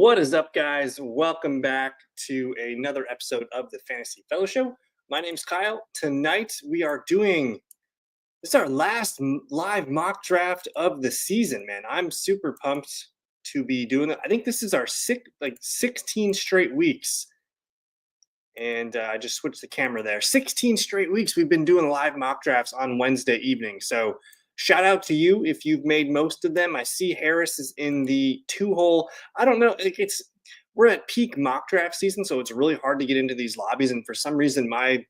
What is up, guys? Welcome back to another episode of the Fantasy Fellow Show. My name's Kyle. Tonight we are doing this is our last live mock draft of the season, man. I'm super pumped to be doing it. I think this is our 16 straight weeks. And I just switched the camera there. 16 straight weeks we've been doing live mock drafts on Wednesday evening. So shout out to you if you've made most of them. I see Harris is in the 2-hole. I don't know. We're at peak mock draft season, so it's really hard to get into these lobbies. And for some reason, my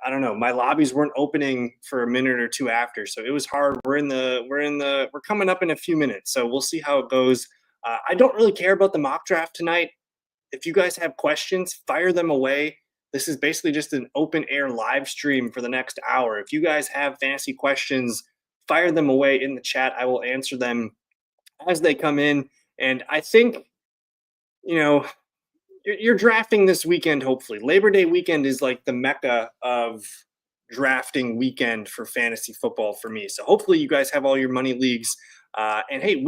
lobbies weren't opening for a minute or two after, so it was hard. We're coming up in a few minutes, so we'll see how it goes. I don't really care about the mock draft tonight. If you guys have questions, fire them away. This is basically just an open air live stream for the next hour. If you guys have fantasy questions, fire them away in the chat. I will answer them as they come in. And I think, you're drafting this weekend, hopefully. Labor Day weekend is like the mecca of drafting weekend for fantasy football for me. So hopefully you guys have all your money leagues. And hey,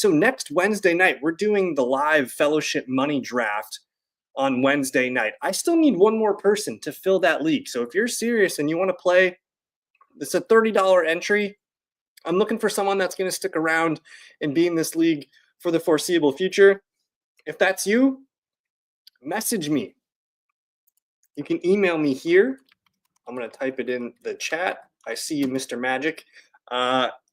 next Wednesday night, we're doing the live fellowship money draft on Wednesday night. I still need one more person to fill that league. So if you're serious and you want to play, it's a $30 entry. I'm looking for someone that's going to stick around and be in this league for the foreseeable future. If that's you, message me. You can email me here. I'm going to type it in the chat. I see you, Mr. Magic.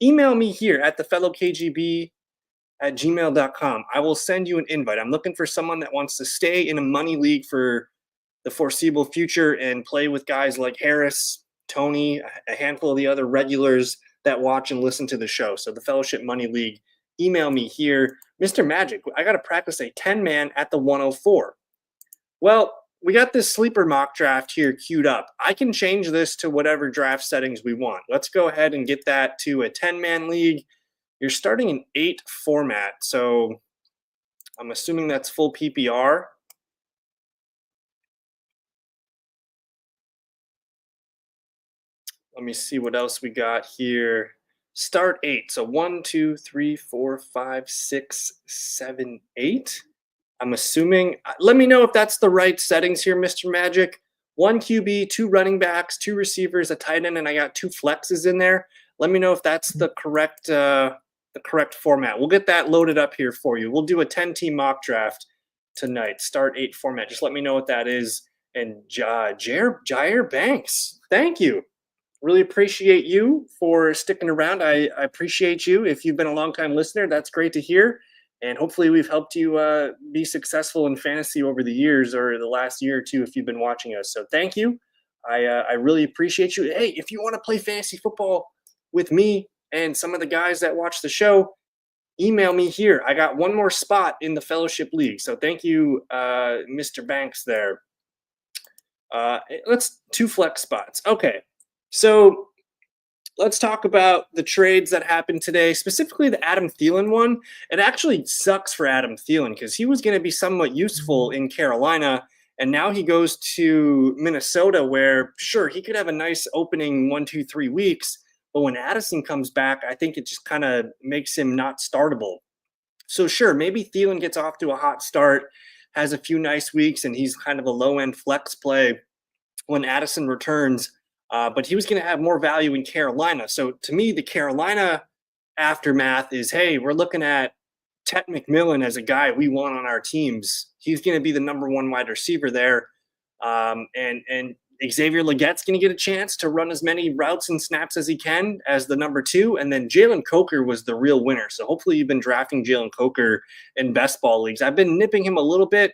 Email me here at thefellowkgb@gmail.com. I will send you an invite. I'm looking for someone that wants to stay in a money league for the foreseeable future and play with guys like Harris, Tony, a handful of the other regulars that watch and listen to the show. So the Fellowship Money League, email me here. Mr. Magic, I got to practice a 10-man at the 104. Well, we got this sleeper mock draft here queued up. I can change this to whatever draft settings we want. Let's go ahead and get that to a 10-man league. You're starting an 8 format, so I'm assuming that's full PPR. Let me see what else we got here. Start 8. So 1, 2, 3, 4, 5, 6, 7, 8. I'm assuming. Let me know if that's the right settings here, Mr. Magic. 1 QB, 2 running backs, 2 receivers, a tight end, and I got 2 flexes in there. Let me know if that's the correct format. We'll get that loaded up here for you. We'll do a 10-team mock draft tonight. Start 8 format. Just let me know what that is. And Jair Banks, thank you. Really appreciate you for sticking around. I appreciate you. If you've been a long-time listener, that's great to hear. And hopefully we've helped you be successful in fantasy over the years or the last year or two if you've been watching us. So thank you. I really appreciate you. Hey, if you want to play fantasy football with me and some of the guys that watch the show, email me here. I got one more spot in the Fellowship League. So thank you, Mr. Banks there. Let's 2 flex spots. Okay. So let's talk about the trades that happened today, specifically the Adam Thielen one. It actually sucks for Adam Thielen because he was going to be somewhat useful in Carolina, and now he goes to Minnesota where, sure, he could have a nice opening 1, 2, 3 weeks, but when Addison comes back, I think it just kind of makes him not startable. So sure, maybe Thielen gets off to a hot start, has a few nice weeks, and he's kind of a low-end flex play when Addison returns. But he was going to have more value in Carolina. So to me, the Carolina aftermath is, hey, we're looking at Ted McMillan as a guy we want on our teams. He's going to be the number 1 wide receiver there. And Xavier Legette's going to get a chance to run as many routes and snaps as he can as the number 2. And then Jalen Coker was the real winner. So hopefully you've been drafting Jalen Coker in best ball leagues. I've been nipping him a little bit.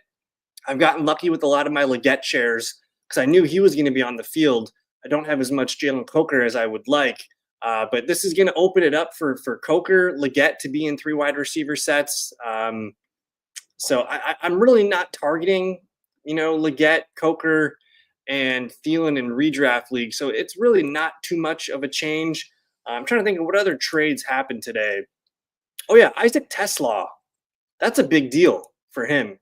I've gotten lucky with a lot of my Legette shares because I knew he was going to be on the field. I don't have as much Jalen Coker as I would like, but this is going to open it up for Coker, Legette to be in 3 wide receiver sets. So I'm really not targeting, Legette, Coker, and Thielen in redraft league. So it's really not too much of a change. I'm trying to think of what other trades happened today. Oh yeah, Isaac TeSlaa. That's a big deal for him.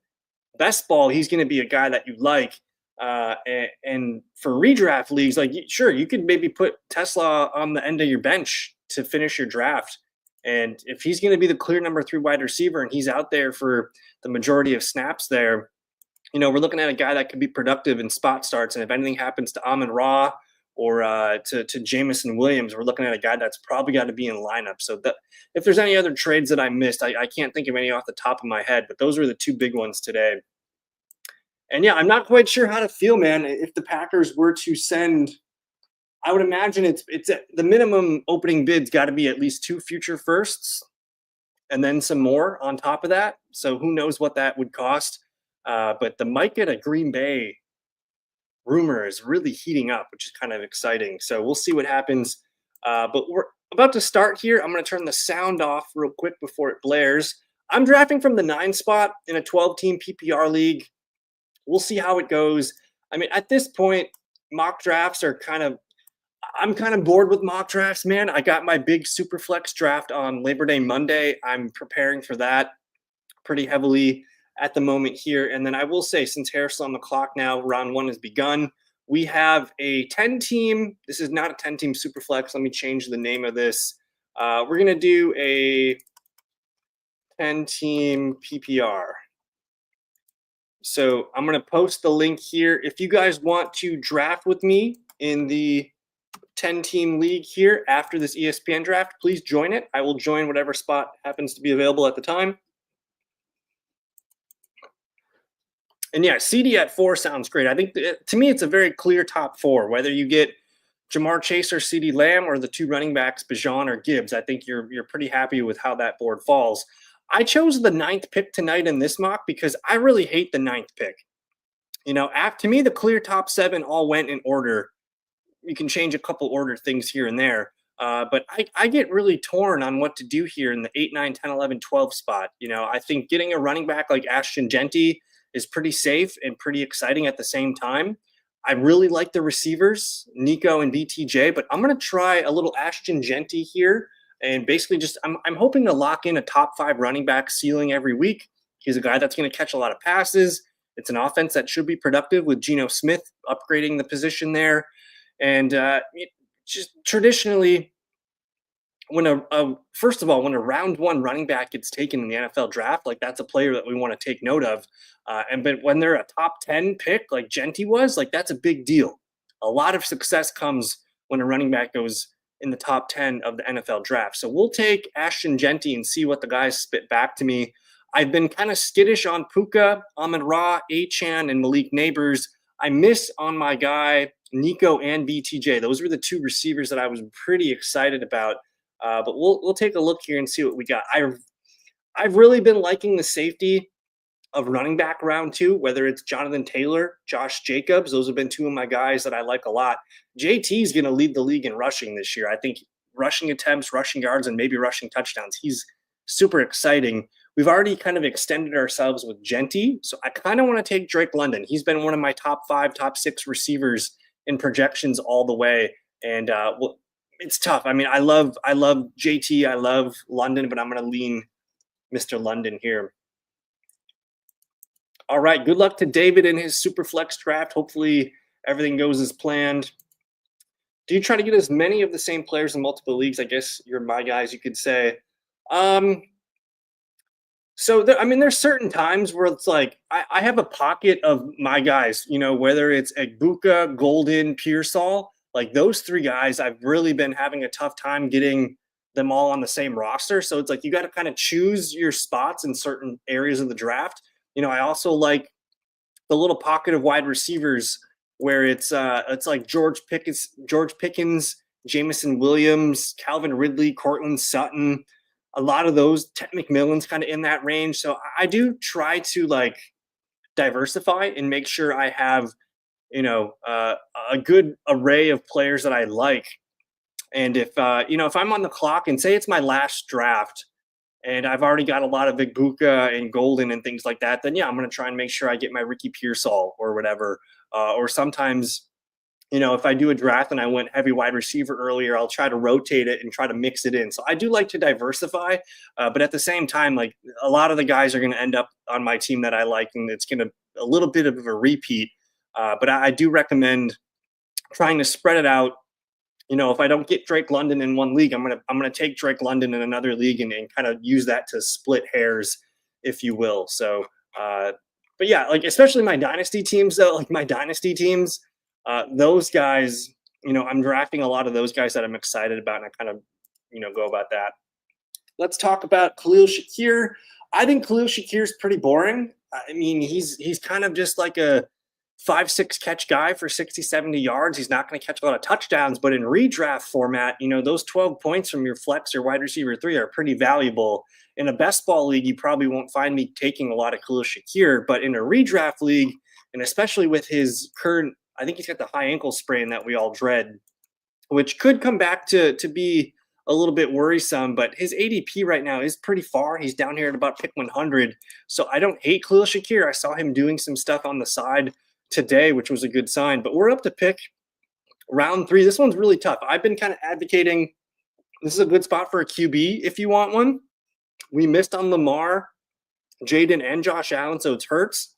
Best ball, he's going to be a guy that you like. And for redraft leagues, sure, you could maybe put TeSlaa on the end of your bench to finish your draft And if he's going to be the clear number 3 wide receiver and he's out there for the majority of snaps there, we're looking at a guy that could be productive in spot starts. And if anything happens to Amon-Ra or to Jameson Williams, we're looking at a guy that's probably got to be in lineup. So if there's any other trades that I missed, I can't think of any off the top of my head, but those were the 2 big ones today. And yeah, I'm not quite sure how to feel, man. If the Packers were to send, I would imagine it's the minimum opening bid's got to be at least 2 future firsts and then some more on top of that. So who knows what that would cost. But the Mike at a Green Bay rumor is really heating up, which is kind of exciting. So we'll see what happens. But we're about to start here. I'm going to turn the sound off real quick before it blares. I'm drafting from the 9 spot in a 12-team PPR league. We'll see how it goes. I mean, at this point, mock drafts are I'm kind of bored with mock drafts, man. I got my big super flex draft on Labor Day Monday. I'm preparing for that pretty heavily at the moment here. And then I will say, since Harris is on the clock now, round 1 has begun. We have a 10-team. This is not a 10-team super flex. Let me change the name of this. We're going to do a 10-team PPR. So I'm going to post the link here. If you guys want to draft with me in the 10-team league here after this ESPN draft, please join it. I will join whatever spot happens to be available at the time. And yeah, CD at 4 sounds great. I think to me, it's a very clear top 4. Whether you get Jamar Chase or CeeDee Lamb or the 2 running backs, Bijan or Gibbs, I think you're pretty happy with how that board falls. I chose the 9th pick tonight in this mock because I really hate the 9th pick. To me, the clear top 7 all went in order. You can change a couple order things here and there. But I get really torn on what to do here in the 8, 9, 10, 11, 12 spot. I think getting a running back like Ashton Jeanty is pretty safe and pretty exciting at the same time. I really like the receivers, Nico and BTJ, but I'm going to try a little Ashton Jeanty here. And basically I'm hoping to lock in a top 5 running back ceiling every week. He's a guy that's going to catch a lot of passes. It's an offense that should be productive with Geno Smith upgrading the position there. And just traditionally, when first of all, when a round 1 running back gets taken in the NFL draft, like that's a player that we want to take note of. But when they're a top 10 pick, like Jeanty was, like that's a big deal. A lot of success comes when a running back goes in the top 10 of the NFL draft. So we'll take Ashton Jeanty and see what the guys spit back to me. I've been kind of skittish on Puka, Amon-Ra, Achane, and Malik Neighbors. I miss on my guy, Nico and BTJ. Those were the 2 receivers that I was pretty excited about. But we'll take a look here and see what we got. I've really been liking the safety of running back round 2, whether it's Jonathan Taylor, Josh Jacobs. Those have been 2 of my guys that I like a lot. JT is going to lead the league in rushing this year. I think rushing attempts, rushing yards, and maybe rushing touchdowns. He's super exciting. We've already kind of extended ourselves with Jeanty, so I kind of want to take Drake London. He's been one of my top 5, top 6 receivers in projections all the way, and it's tough. I mean, I love JT, I love London, but I'm going to lean Mr. London here. All right, good luck to David in his super flex draft. Hopefully everything goes as planned. Do you try to get as many of the same players in multiple leagues? I guess you're my guys, you could say. So there's certain times where it's like I have a pocket of my guys, whether it's Egbuka, Golden, Pearsall, like those 3 guys, I've really been having a tough time getting them all on the same roster. So it's like you got to kind of choose your spots in certain areas of the draft. I also like the little pocket of wide receivers where it's like George Pickens, Jameson Williams, Calvin Ridley, Cortland Sutton. A lot of those, Ted McMillan's kind of in that range. So I do try to like diversify and make sure I have, a good array of players that I like. And if I'm on the clock and say it's my last draft and I've already got a lot of Egbuka and Golden and things like that, then yeah, I'm going to try and make sure I get my Ricky Pearsall or whatever. Or sometimes, if I do a draft and I went heavy wide receiver earlier, I'll try to rotate it and try to mix it in. So I do like to diversify, but at the same time, like a lot of the guys are going to end up on my team that I like, and it's going to a little bit of a repeat. But I do recommend trying to spread it out if I don't get Drake London in one league, I'm gonna take Drake London in another league and kind of use that to split hairs, if you will. So, uh, but yeah, like especially my dynasty teams though, like my dynasty teams, those guys, I'm drafting a lot of those guys that I'm excited about, and I kind of, go about that. Let's talk about Khalil Shakir. I think Khalil Shakir is pretty boring. I mean, he's kind of just like a 5-6 catch guy for 60, 70 yards. He's not going to catch a lot of touchdowns, but in redraft format, those 12 points from your flex or wide receiver 3 are pretty valuable. In a best ball league, you probably won't find me taking a lot of Khalil Shakir, but in a redraft league, and especially with his current, I think he's got the high ankle sprain that we all dread, which could come back to be a little bit worrisome. But his ADP right now is pretty far. He's down here at about pick 100. So I don't hate Khalil Shakir. I saw him doing some stuff on the side today, which was a good sign. But we're up to pick round 3. This one's really tough. I've been kind of advocating this is a good spot for a QB if you want one. We missed on Lamar, Jaden, and Josh Allen, so it's Hurts.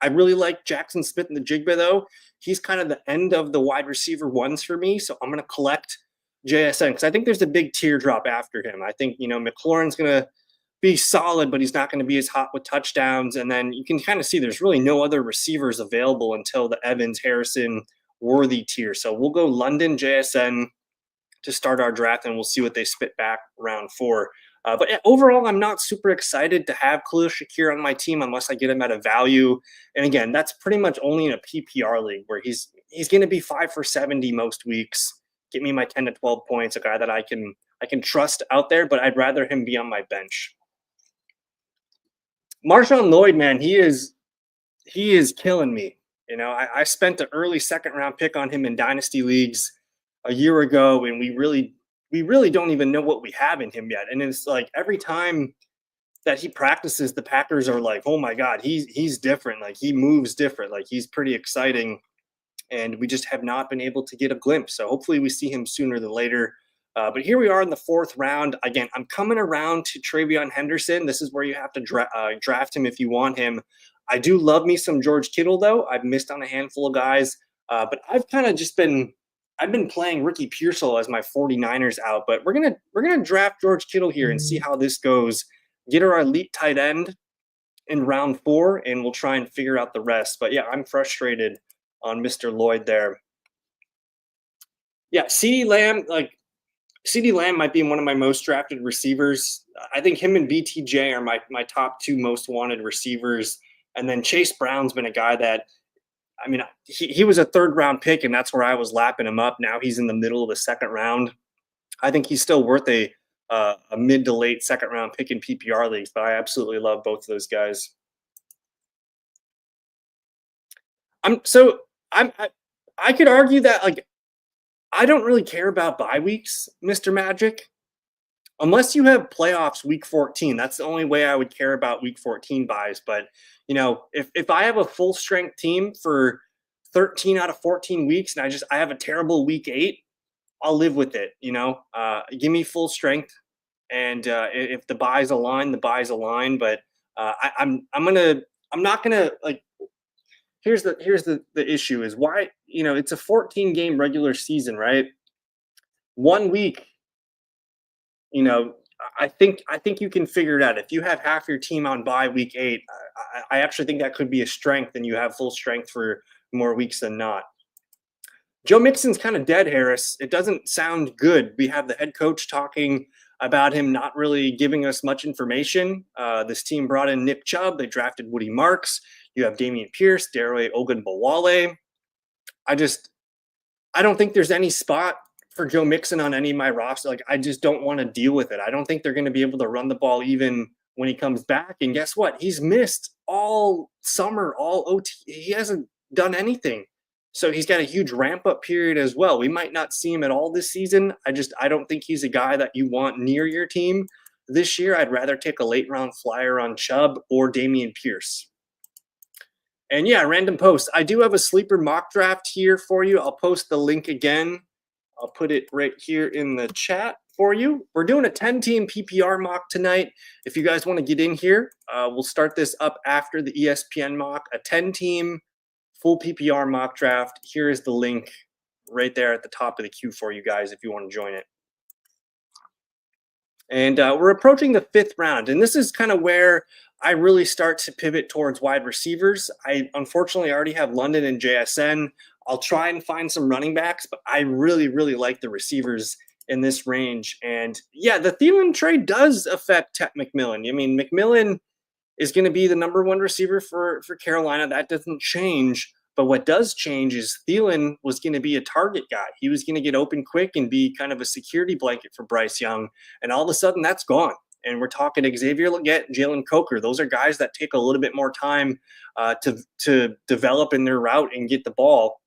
I really like Jackson Smith in the Jigba, though. He's kind of the end of the wide receiver ones for me, so I'm going to collect JSN because I think there's a big teardrop after him. I think, McLaurin's going to be solid, but he's not going to be as hot with touchdowns. And then you can kind of see there's really no other receivers available until the Evans, Harrison, Worthy tier. So we'll go London, JSN to start our draft, and we'll see what they spit back round 4. But yeah, overall, I'm not super excited to have Khalil Shakir on my team unless I get him at a value. And again, that's pretty much only in a PPR league where he's going to be 5 for 70 most weeks. Get me my 10 to 12 points, a guy that I can trust out there, but I'd rather him be on my bench. Marshawn Lloyd, man, he is killing me. I spent an early second round pick on him in dynasty leagues a year ago, and we really don't even know what we have in him yet. And it's like every time that he practices, the Packers are like, oh my God, he's different. Like he moves different. Like he's pretty exciting. And we just have not been able to get a glimpse. So hopefully we see him sooner than later. But here we are in the 4th round. Again, I'm coming around to Travion Henderson. This is where you have to draft him if you want him. I do love me some George Kittle, though. I've missed on a handful of guys. But I've kind of just been playing Ricky Pearsall as my 49ers out, but we're gonna draft George Kittle here and see how this goes. Get our elite tight end in round 4, and we'll try and figure out the rest. But yeah, I'm frustrated on Mr. Lloyd there. Yeah, CeeDee Lamb might be one of my most drafted receivers. I think him and BTJ are my top 2 most wanted receivers. And then Chase Brown's been a guy that, I mean, he was a 3rd round pick, and that's where I was lapping him up. Now he's in the middle of the 2nd round. I think he's still worth a mid to late 2nd round pick in PPR leagues, but I absolutely love both of those guys. I could argue that like I don't really care about bye weeks, Mr. Magic, unless you have playoffs week 14. That's the only way I would care about week 14 buys. But if I have a full strength team for 13 out of 14 weeks and I have a terrible week 8, I'll live with it. Give me full strength, and if the buys align, the buys align. But I'm not gonna like. Here's the issue is why it's a 14 game regular season, right? 1 week, I think you can figure it out. If you have half your team on bye week 8, I actually think that could be a strength, and you have full strength for more weeks than not. Joe Mixon's kind of dead, Harris. It doesn't sound good. We have the head coach talking about him not really giving us much information. This team brought in Nick Chubb. They drafted Woody Marks. You have Dameon Pierce, Daroe Ogunbowale. I don't think there's any spot for Joe Mixon on any of my roster. Like, I just don't want to deal with it. I don't think they're going to be able to run the ball even when he comes back. And guess what? He's missed all summer, all OT. He hasn't done anything. So he's got a huge ramp-up period as well. We might not see him at all this season. I don't think he's a guy that you want near your team this year. I'd rather take a late-round flyer on Chubb or Dameon Pierce. And yeah, random post. I do have a sleeper mock draft here for you. I'll post the link again. I'll put it right here in the chat for you. We're doing a 10-team PPR mock tonight. If you guys want to get in here, we'll start this up after the ESPN mock. A 10-team full PPR mock draft. Here is the link right there at the top of the queue for you guys if you want to join it. And we're approaching the fifth round, and this is kind of where I really start to pivot towards wide receivers. I unfortunately already have London and JSN. I'll try and find some running backs, but I really, really like the receivers in this range. And yeah, the Thielen trade does affect Tet McMillan. I mean, McMillan is going to be the number one receiver for Carolina. That doesn't change. But what does change is Thielen was going to be a target guy. He was going to get open quick and be kind of a security blanket for Bryce Young. And all of a sudden, that's gone. And we're talking Xavier Legette, Jalen Coker. Those are guys that take a little bit more time to develop in their route and get the ball.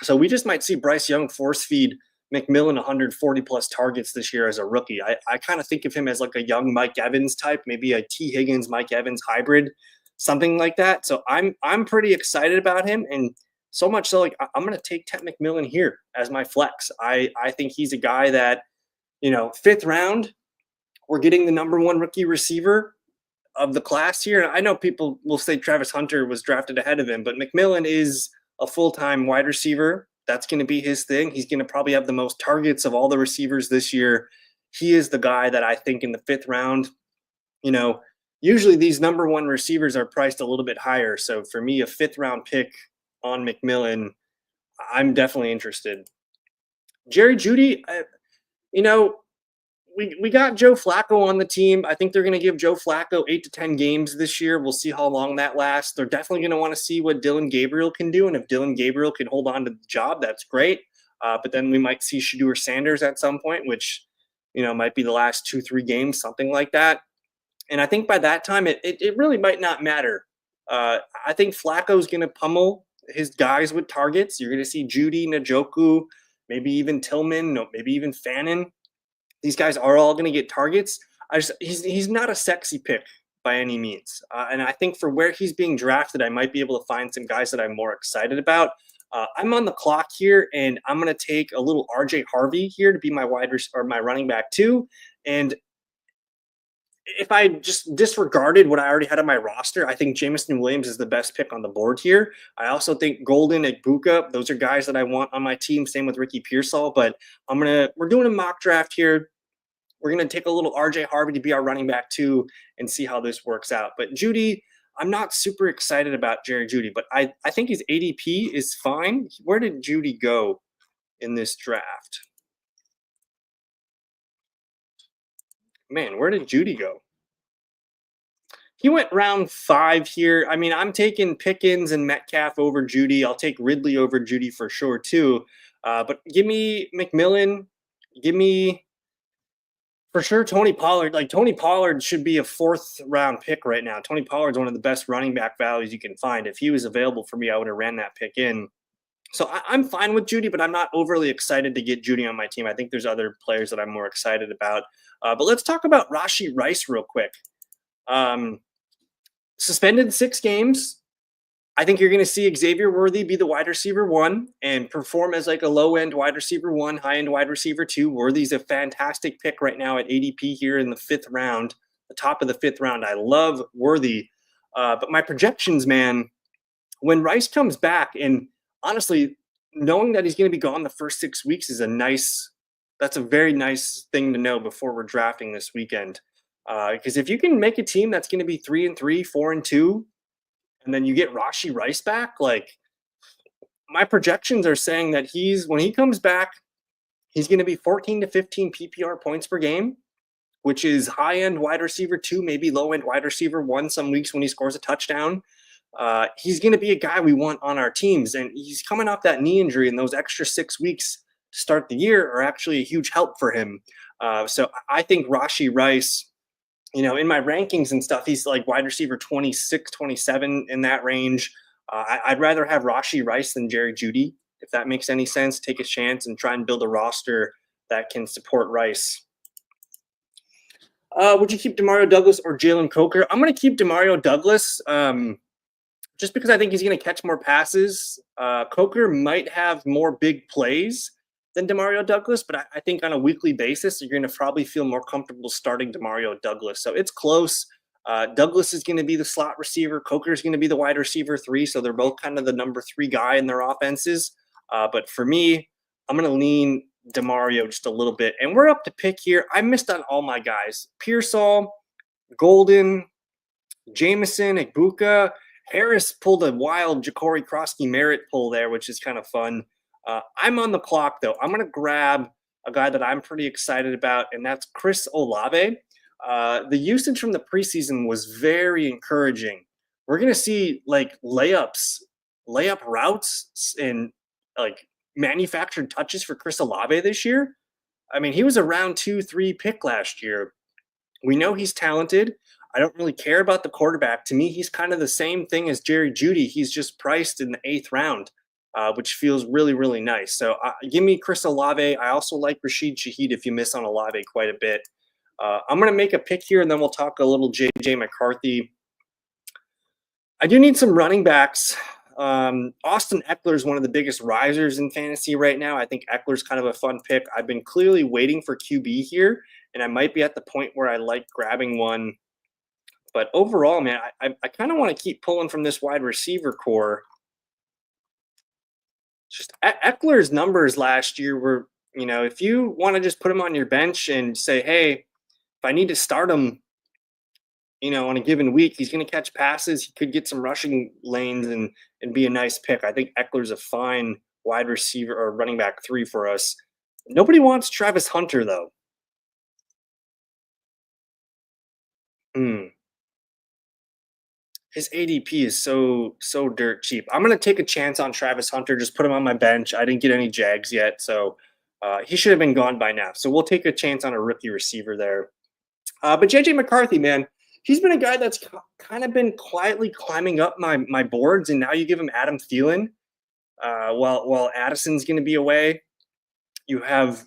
So we just might see Bryce Young force feed McMillan 140 plus targets this year as a rookie. I kind of think of him as like a young Mike Evans type, maybe a T. Higgins, Mike Evans hybrid, something like that. So I'm pretty excited about him, and so much so like I'm going to take Tet McMillan here as my flex. I think he's a guy that, fifth round, we're getting the number one rookie receiver of the class here. I know people will say Travis Hunter was drafted ahead of him, but McMillan is a full-time wide receiver. That's going to be his thing. He's going to probably have the most targets of all the receivers this year. He is the guy that I think in the fifth round, usually these number one receivers are priced a little bit higher. So for me, a fifth round pick on McMillan, I'm definitely interested. Jerry Jeudy, we got Joe Flacco on the team. I think they're going to give Joe Flacco 8 to 10 games this year. We'll see how long that lasts. They're definitely going to want to see what Dillon Gabriel can do. And if Dillon Gabriel can hold on to the job, that's great. But then we might see Shedeur Sanders at some point, which, might be the last 2-3 games, something like that. And I think by that time, it really might not matter. I think Flacco's going to pummel his guys with targets. You're going to see Jeudy, Njoku, maybe even Tillman, maybe even Fannin. These guys are all going to get targets. He's not a sexy pick by any means. And I think for where he's being drafted, I might be able to find some guys that I'm more excited about. I'm on the clock here, and I'm going to take a little RJ Harvey here to be my my running back too. And if I just disregarded what I already had on my roster, I think Jameson Williams is the best pick on the board here. I also think Golden and Buka, those are guys that I want on my team. Same with Ricky Pearsall, but we're doing a mock draft here. We're going to take a little RJ Harvey to be our running back too and see how this works out. But Jeudy, I'm not super excited about Jerry Jeudy, but I think his ADP is fine. Where did Jeudy go in this draft? Man, where did Jeudy go? He went round 5 here. I mean, I'm taking Pickens and Metcalf over Jeudy. I'll take Ridley over Jeudy for sure too. But give me McMillan. Give me for sure Tony Pollard. Like Tony Pollard should be a 4th round pick right now. Tony Pollard's one of the best running back values you can find. If he was available for me, I would have ran that pick in. So I'm fine with Jeudy, but I'm not overly excited to get Jeudy on my team. I think there's other players that I'm more excited about. But let's talk about Rashee Rice real quick. Suspended 6 games. I think you're going to see Xavier Worthy be the wide receiver 1 and perform as like a low-end wide receiver 1, high-end wide receiver 2. Worthy's a fantastic pick right now at ADP here in the 5th round, the top of the 5th round. I love Worthy. But my projections, man, when Rice comes back, and honestly, knowing that he's going to be gone the first 6 weeks is that's a very nice thing to know before we're drafting this weekend. Because if you can make a team that's going to be 3-3, 4-2, and then you get Rashee Rice back, like my projections are saying that when he comes back, he's going to be 14 to 15 PPR points per game, which is high-end wide receiver 2, maybe low-end wide receiver 1 some weeks when he scores a touchdown. He's going to be a guy we want on our teams, and he's coming off that knee injury, and those extra 6 weeks to start the year are actually a huge help for him. So I think Rashee Rice, in my rankings and stuff, he's like wide receiver 26, 27 in that range. I'd rather have Rashee Rice than Jerry Jeudy, if that makes any sense. Take a chance and try and build a roster that can support Rice. Would you keep Demario Douglas or Jalen Coker? I'm going to keep Demario Douglas just because I think he's going to catch more passes. Coker might have more big plays than Demario Douglas, but I think on a weekly basis, you're going to probably feel more comfortable starting Demario Douglas. So it's close. Douglas is going to be the slot receiver. Coker is going to be the wide receiver 3. So they're both kind of the number 3 guy in their offenses. But for me, I'm going to lean DeMario just a little bit. And we're up to pick here. I missed on all my guys. Pearsall, Golden, Jameson, Ibuka. Harris pulled a wild Ja'Cory Krosky Merritt pull there, which is kind of fun. I'm on the clock, though. I'm going to grab a guy that I'm pretty excited about, and that's Chris Olave. The usage from the preseason was very encouraging. We're going to see like layup routes, and like manufactured touches for Chris Olave this year. I mean, he was a round 2-3 pick last year. We know he's talented. I don't really care about the quarterback. To me, he's kind of the same thing as Jerry Jeudy. He's just priced in the 8th round, which feels really, really nice. So give me Chris Olave. I also like Rashid Shaheed if you miss on Olave quite a bit. I'm going to make a pick here, and then we'll talk a little J.J. McCarthy. I do need some running backs. Austin Eckler is one of the biggest risers in fantasy right now. I think Eckler's kind of a fun pick. I've been clearly waiting for QB here, and I might be at the point where I like grabbing one. But overall, man, I kind of want to keep pulling from this wide receiver core. Just Eckler's numbers last year were, if you want to just put him on your bench and say, hey, if I need to start him, on a given week, he's going to catch passes. He could get some rushing lanes and be a nice pick. I think Eckler's a fine wide receiver or running back 3 for us. Nobody wants Travis Hunter, though. His ADP is so dirt cheap. I'm going to take a chance on Travis Hunter, just put him on my bench. I didn't get any Jags yet, so he should have been gone by now. So we'll take a chance on a rookie receiver there. But J.J. McCarthy, man, he's been a guy that's kind of been quietly climbing up my boards, and now you give him Adam Thielen while Addison's going to be away. You have,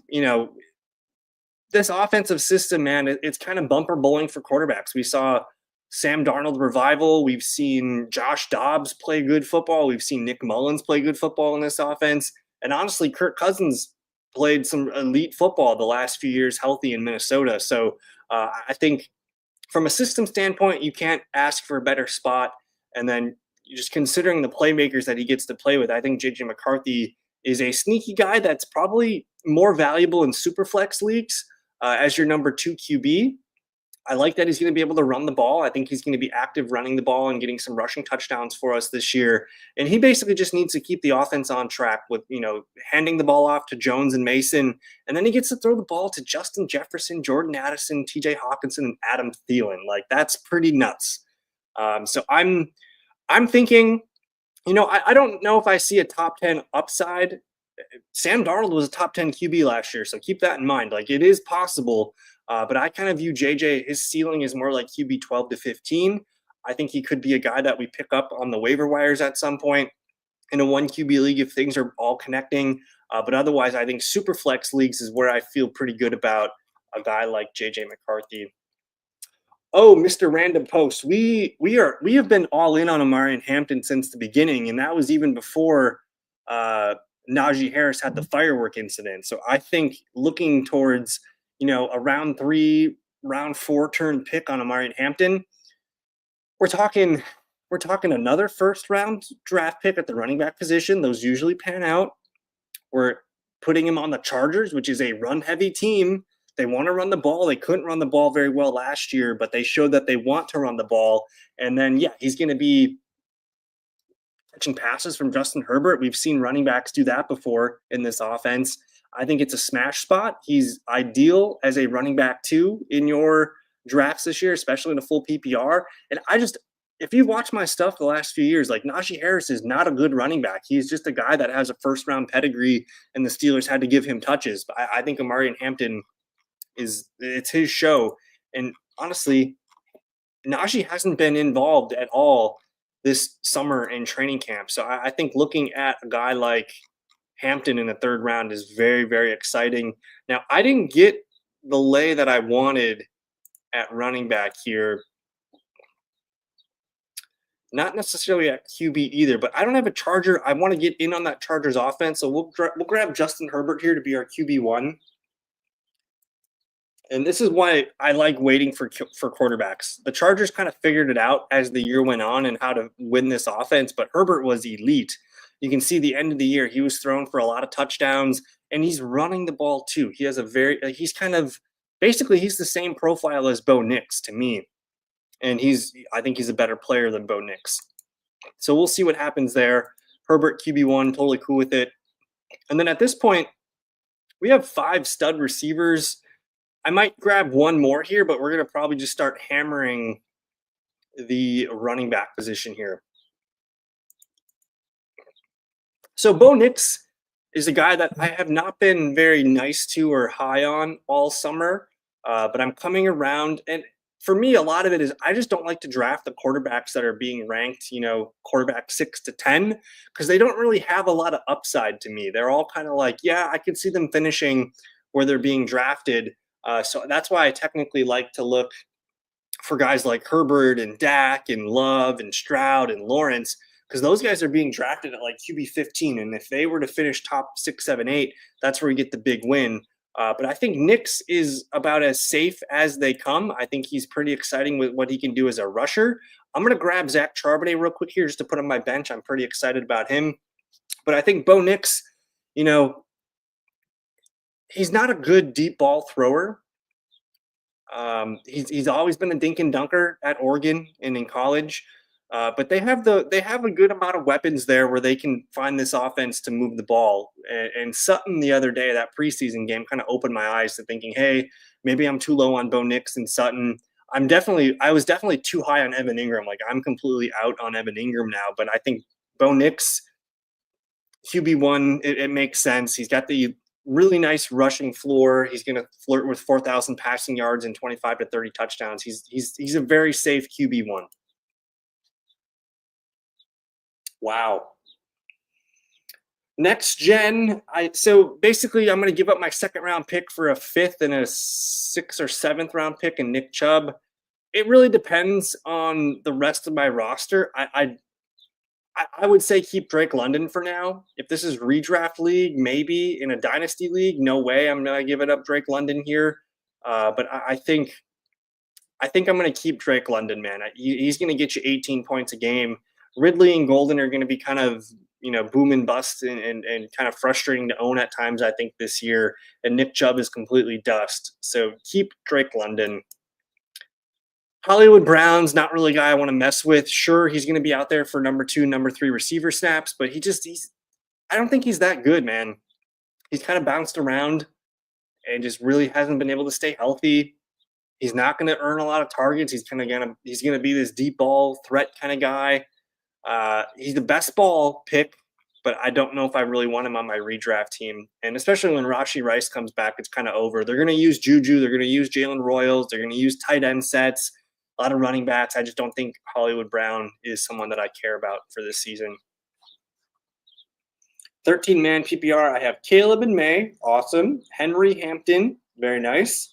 this offensive system, man, it's kind of bumper bowling for quarterbacks. We saw Sam Darnold revival. We've seen Josh Dobbs play good football. We've seen Nick Mullins play good football in this offense. And honestly, Kirk Cousins played some elite football the last few years healthy in Minnesota. So I think from a system standpoint, you can't ask for a better spot. And then just considering the playmakers that he gets to play with, I think J.J. McCarthy is a sneaky guy that's probably more valuable in super flex leagues as your number 2 QB. I like that he's going to be able to run the ball. I think he's going to be active running the ball and getting some rushing touchdowns for us this year. And he basically just needs to keep the offense on track with, handing the ball off to Jones and Mason. And then he gets to throw the ball to Justin Jefferson, Jordan Addison, TJ Hawkinson, and Adam Thielen. Like, that's pretty nuts. So I'm thinking, I don't know if I see a top 10 upside. Sam Darnold was a top 10 QB last year, so keep that in mind. Like, it is possible. But I kind of view JJ, his ceiling is more like QB 12 to 15. I think he could be a guy that we pick up on the waiver wires at some point in a 1 QB league if things are all connecting. But otherwise, I think super flex leagues is where I feel pretty good about a guy like JJ McCarthy. Oh, Mr. Random Post. We have been all in on Omarion Hampton since the beginning, and that was even before Najee Harris had the firework incident. So I think looking towards a round 3, round 4 turn pick on Omarion Hampton, we're talking another first round draft pick at the running back position. Those usually pan out. We're putting him on the Chargers, which is a run heavy team. They want to run the ball. They couldn't run the ball very well last year, but they showed that they want to run the ball. And then, he's going to be catching passes from Justin Herbert. We've seen running backs do that before in this offense. I think it's a smash spot. He's ideal as a running back 2 in your drafts this year, especially in a full PPR. And if you've watched my stuff the last few years, like, Najee Harris is not a good running back. He's just a guy that has a first round pedigree, and the Steelers had to give him touches. But I think Omarion Hampton it's his show. And honestly, Najee hasn't been involved at all this summer in training camp. So I think looking at a guy like Hampton in the 3rd round is very, very exciting. Now, I didn't get the lay that I wanted at running back here. Not necessarily at QB either, but I don't have a Charger. I want to get in on that Chargers offense, so we'll grab Justin Herbert here to be our QB1. And this is why I like waiting for quarterbacks. The Chargers kind of figured it out as the year went on and how to win this offense, but Herbert was elite. You can see the end of the year, he was thrown for a lot of touchdowns, and he's running the ball too. He has a very he's kind of basically he's the same profile as Bo Nix to me, and I think he's a better player than Bo Nix. So we'll see what happens there. Herbert QB1, totally cool with it. And then at this point, we have 5 stud receivers. I might grab one more here, but we're going to probably just start hammering the running back position here. So Bo Nix is a guy that I have not been very nice to or high on all summer, but I'm coming around. And for me, a lot of it is I just don't like to draft the quarterbacks that are being ranked, quarterback 6 to 10, because they don't really have a lot of upside to me. They're all kind of like, yeah, I could see them finishing where they're being drafted. So that's why I technically like to look for guys like Herbert and Dak and Love and Stroud and Lawrence, because those guys are being drafted at like QB 15. And if they were to finish top 6, 7, 8, that's where you get the big win. But I think Nix is about as safe as they come. I think he's pretty exciting with what he can do as a rusher. I'm going to grab Zach Charbonnet real quick here just to put on my bench. I'm pretty excited about him. But I think Bo Nix, he's not a good deep ball thrower. He's always been a dink and dunker at Oregon and in college. But they have a good amount of weapons there where they can find this offense to move the ball. And Sutton the other day, that preseason game, kind of opened my eyes to thinking, hey, maybe I'm too low on Bo Nix and Sutton. I was definitely too high on Evan Ingram. Like, I'm completely out on Evan Ingram now. But I think Bo Nix, QB1, it makes sense. He's got the really nice rushing floor. He's going to flirt with 4,000 passing yards and 25 to 30 touchdowns. He's a very safe QB1. Wow. Next gen, so basically I'm going to give up my 2nd round pick for a 5th and a 6th or 7th round pick in Nick Chubb. It really depends on the rest of my roster. I would say keep Drake London for now. If this is redraft league, maybe. In a dynasty league, no way I'm going to give it up Drake London here. But I think I'm going to keep Drake London, man. He's going to get you 18 points a game. Ridley and Golden are going to be kind of, boom and bust and kind of frustrating to own at times, I think, this year. And Nick Chubb is completely dust. So keep Drake London. Hollywood Brown's not really a guy I want to mess with. Sure, he's going to be out there for number 2, number 3 receiver snaps, but I don't think he's that good, man. He's kind of bounced around and just really hasn't been able to stay healthy. He's not going to earn a lot of targets. He's going to be this deep ball threat kind of guy. He's the best ball pick, but I don't know if I really want him on my redraft team. And especially when Rashee Rice comes back, it's kind of over. They're going to use Juju. They're going to use Jalen Royals. They're going to use tight end sets, a lot of running backs. I just don't think Hollywood Brown is someone that I care about for this season. 13-man PPR, I have Caleb and May. Awesome. Henry Hampton. Very nice.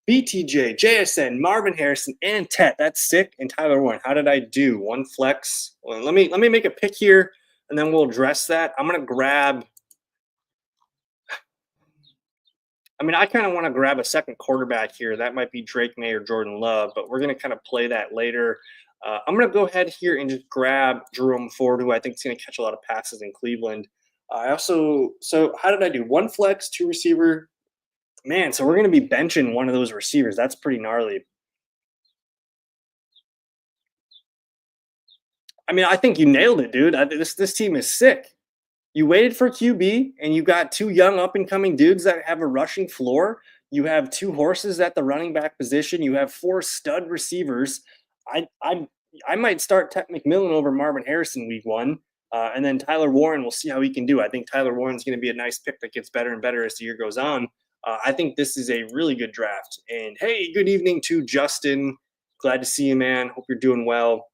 BTJ, JSN, Marvin Harrison, and Tet. That's sick. And Tyler Warren. How did I do? 1 flex. Well, let me make a pick here, and then we'll address that. I'm going to grab – I kind of want to grab a 2nd quarterback here. That might be Drake May or Jordan Love, but we're going to kind of play that later. I'm going to go ahead here and just grab Jerome Ford, who I think is going to catch a lot of passes in Cleveland. So how did I do? 1 flex, 2 receiver. Man, so we're going to be benching one of those receivers. That's pretty gnarly. I think you nailed it, dude. This team is sick. You waited for QB, and you got 2 young up-and-coming dudes that have a rushing floor. You have 2 horses at the running back position. You have 4 stud receivers. I might start Tet McMillan over Marvin Harrison week 1. And then Tyler Warren, we'll see how he can do. I think Tyler Warren's going to be a nice pick that gets better and better as the year goes on. I think this is a really good draft. And, hey, good evening to Justin. Glad to see you, man. Hope you're doing well.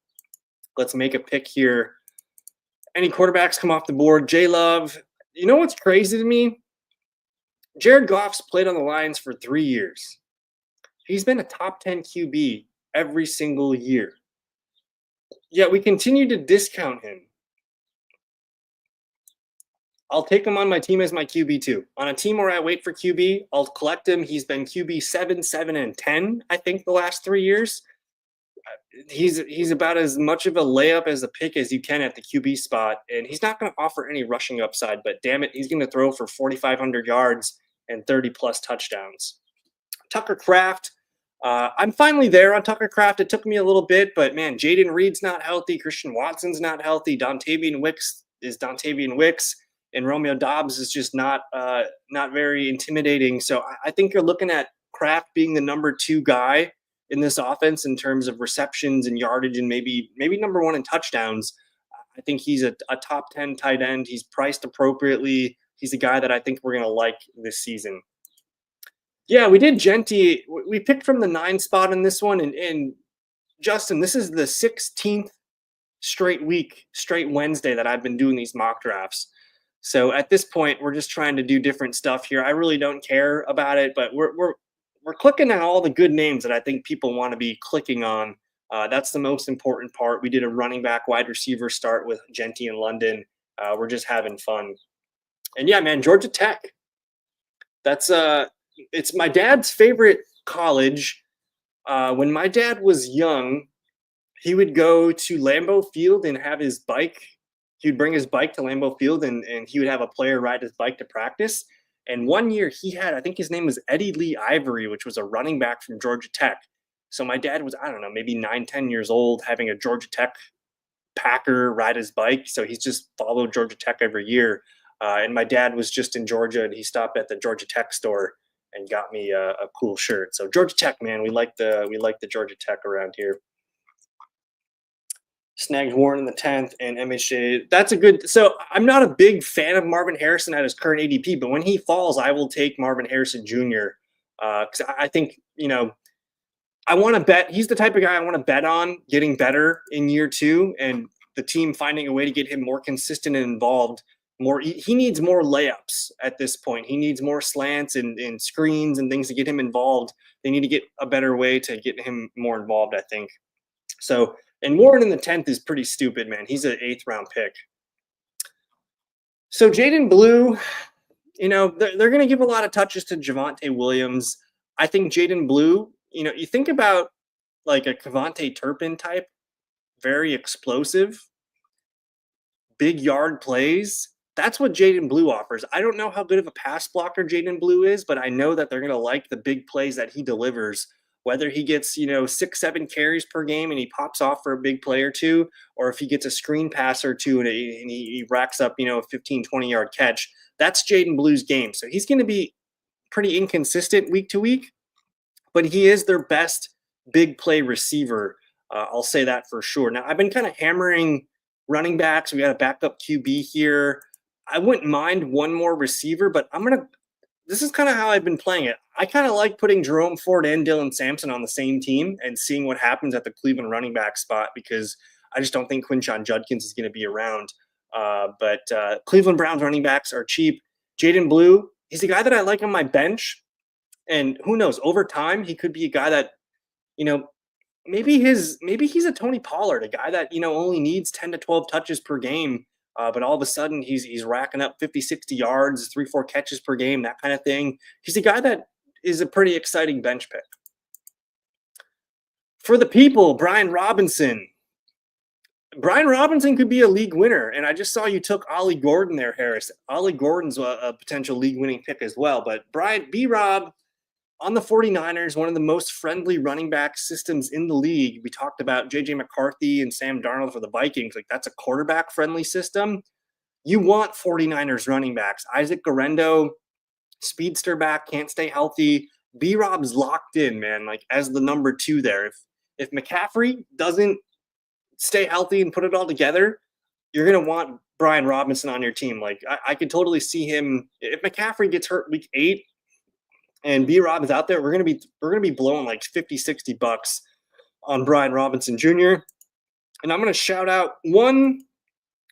Let's make a pick here. Any quarterbacks come off the board? J-Love. You know what's crazy to me? Jared Goff's played on the Lions for 3 years. He's been a top 10 QB every single year. Yet we continue to discount him. I'll take him on my team as my QB too. On a team where I wait for QB, I'll collect him. He's been QB 7, 7, and 10, I think, the last 3 years. He's about as much of a layup as a pick as you can at the QB spot, and he's not going to offer any rushing upside. But damn it, he's going to throw for 4,500 yards and 30 plus touchdowns. Tucker Kraft. I'm finally there on Tucker Kraft. It took me a little bit, but man, Jaden Reed's not healthy. Christian Watson's not healthy. Dontavian Wicks is Dontavian Wicks, and Romeo Dobbs is just not very intimidating. So I think you're looking at Kraft being the number 2 guy in this offense in terms of receptions and yardage, and maybe number 1 in touchdowns. I think he's a top 10 tight end. He's priced appropriately. He's a guy that I think we're going to like this season. Yeah, we did Genty. We picked from the 9 spot in this one. And Justin, this is the 16th straight Wednesday that I've been doing these mock drafts. So at this point, we're just trying to do different stuff here. I really don't care about it, but we're clicking on all the good names that I think people want to be clicking on. That's the most important part. We did a running back, wide receiver start with Genty and London. We're just having fun. And yeah, man, Georgia Tech. That's it's my dad's favorite college. When my dad was young, he would go to Lambeau Field and have his bike. He would bring his bike to Lambeau Field and he would have a player ride his bike to practice. And one year he had, I think his name was Eddie Lee Ivory, which was a running back from Georgia Tech. So my dad was, I don't know, maybe 9, 10 years old, having a Georgia Tech Packer ride his bike. So he's just followed Georgia Tech every year. And my dad was just in Georgia and he stopped at the Georgia Tech store and got me a cool shirt. So Georgia Tech, man, we like the Georgia Tech around here. Snagged Warren in the 10th and MHJ. That's a good. So I'm not a big fan of Marvin Harrison at his current ADP, but when he falls, I will take Marvin Harrison Jr. Because I think, I want to bet. He's the type of guy I want to bet on getting better in year 2 and the team finding a way to get him more consistent and involved. He needs more layups at this point. He needs more slants and screens and things to get him involved. They need to get a better way to get him more involved, I think. So, and Warren in the 10th is pretty stupid, man. He's an 8th round pick. So Jaden Blue, they're going to give a lot of touches to Javonte Williams. I think Jaden Blue, you think about like a Kevontae Turpin type, very explosive, big yard plays. That's what Jaden Blue offers. I don't know how good of a pass blocker Jaden Blue is, but I know that they're going to like the big plays that he delivers, whether he gets, 6, 7 carries per game and he pops off for a big play or two, or if he gets a screen pass or two and he racks up, a 15, 20-yard catch. That's Jaden Blue's game. So he's going to be pretty inconsistent week to week, but he is their best big play receiver. I'll say that for sure. Now, I've been kind of hammering running backs. We got a backup QB here. I wouldn't mind one more receiver, but this is kind of how I've been playing it. I kind of like putting Jerome Ford and Dylan Sampson on the same team and seeing what happens at the Cleveland running back spot because I just don't think Quinshon Judkins is going to be around. But Cleveland Browns running backs are cheap. Jaden Blue, he's a guy that I like on my bench. And who knows, over time, he could be a guy that, maybe he's a Tony Pollard, a guy that, only needs 10 to 12 touches per game. But all of a sudden he's racking up 50, 60 yards, 3, 4 catches per game, that kind of thing. He's a guy that is a pretty exciting bench pick. For the people, Brian Robinson. Brian Robinson could be a league winner. And I just saw you took Ollie Gordon there, Harris. Ollie Gordon's a potential league winning pick as well. But B-Rob on the 49ers, one of the most friendly running back systems in the league. We talked about J.J. McCarthy and Sam Darnold for the Vikings. Like, that's a quarterback-friendly system. You want 49ers running backs. Isaac Guerendo, speedster back, can't stay healthy. B-Rob's locked in, man, like as the number 2 there. If McCaffrey doesn't stay healthy and put it all together, you're going to want Brian Robinson on your team. Like, I could totally see him. If McCaffrey gets hurt week 8, and B-Rob is out there, we're gonna be blowing like $50-$60 on Brian Robinson Jr. And I'm gonna shout out one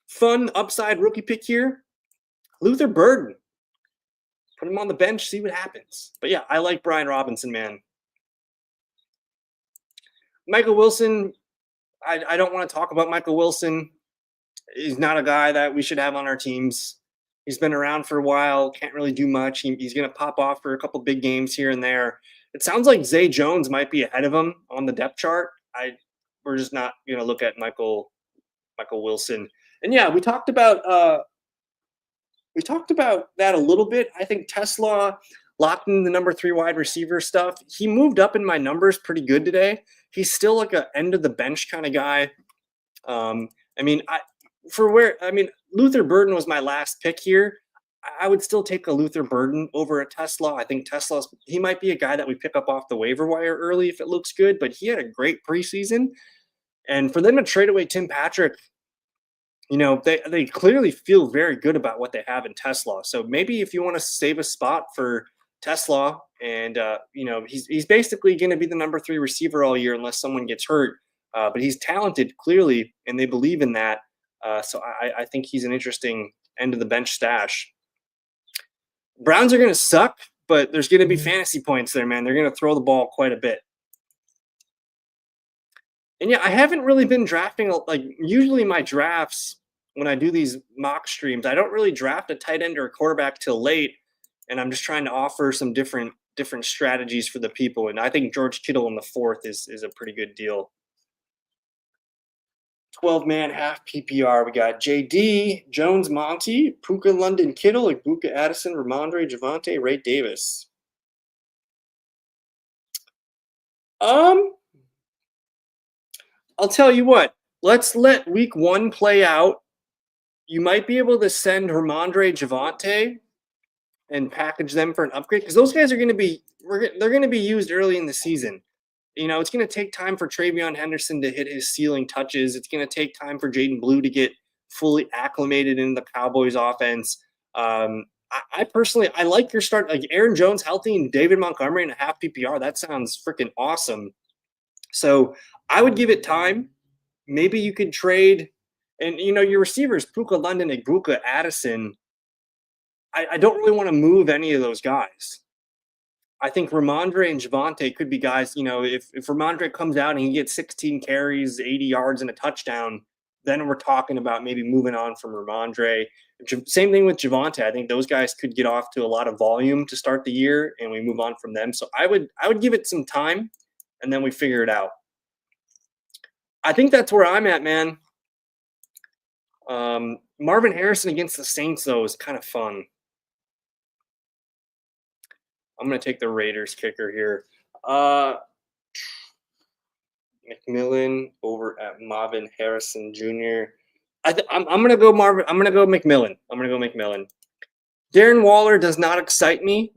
fun upside rookie pick here, Luther Burden. Put him on the bench, see what happens. But yeah, I like Brian Robinson, man. Michael Wilson, I don't want to talk about Michael Wilson. He's not a guy that we should have on our teams. He's been around for a while, can't really do much. He's going to pop off for a couple big games here and there. It sounds like Zay Jones might be ahead of him on the depth chart. we're just not going to look at Michael Wilson. And yeah, we talked about that a little bit. I think Tesla locked in the number 3 wide receiver stuff. He moved up in my numbers pretty good today. He's still like a end of the bench kind of guy. I mean, Luther Burden was my last pick here. I would still take a Luther Burden over a Tesla. I think he might be a guy that we pick up off the waiver wire early if it looks good, but he had a great preseason. And for them to trade away Tim Patrick, they clearly feel very good about what they have in Tesla. So maybe if you want to save a spot for Tesla, and he's basically going to be the number 3 receiver all year unless someone gets hurt. But he's talented clearly, and they believe in that. So I think he's an interesting end of the bench stash. Browns are going to suck, but there's going to be fantasy points there, man. They're going to throw the ball quite a bit. And yeah, I haven't really been drafting. Like usually my drafts, when I do these mock streams, I don't really draft a tight end or a quarterback till late. And I'm just trying to offer some different strategies for the people. And I think George Kittle in the 4th is a pretty good deal. 12-man half PPR. We got JD, Jones, Monty, Puka, London, Kittle, Ibuka, Addison, Ramondre, Javonte, Ray Davis. I'll tell you what. Let's let week 1 play out. You might be able to send Ramondre, Javonte, and package them for an upgrade because those guys are going to be used early in the season. It's going to take time for Travion Henderson to hit his ceiling touches. It's going to take time for Jaden Blue to get fully acclimated in the Cowboys offense. I personally like your start, like Aaron Jones healthy and David Montgomery in a half PPR. That sounds freaking awesome. So I would give it time. Maybe you could trade, and your receivers, Puka, London, Ibuka, Addison. I don't really want to move any of those guys. I think Ramondre and Javonte could be guys, if Ramondre comes out and he gets 16 carries, 80 yards, and a touchdown, then we're talking about maybe moving on from Ramondre. Same thing with Javonte. I think those guys could get off to a lot of volume to start the year, and we move on from them. So I would give it some time, and then we figure it out. I think that's where I'm at, man. Marvin Harrison against the Saints, though, is kind of fun. I'm going to take the Raiders kicker here. McMillan over at Marvin Harrison Jr. I'm going to go Marvin. I'm going to go McMillan. Darren Waller does not excite me.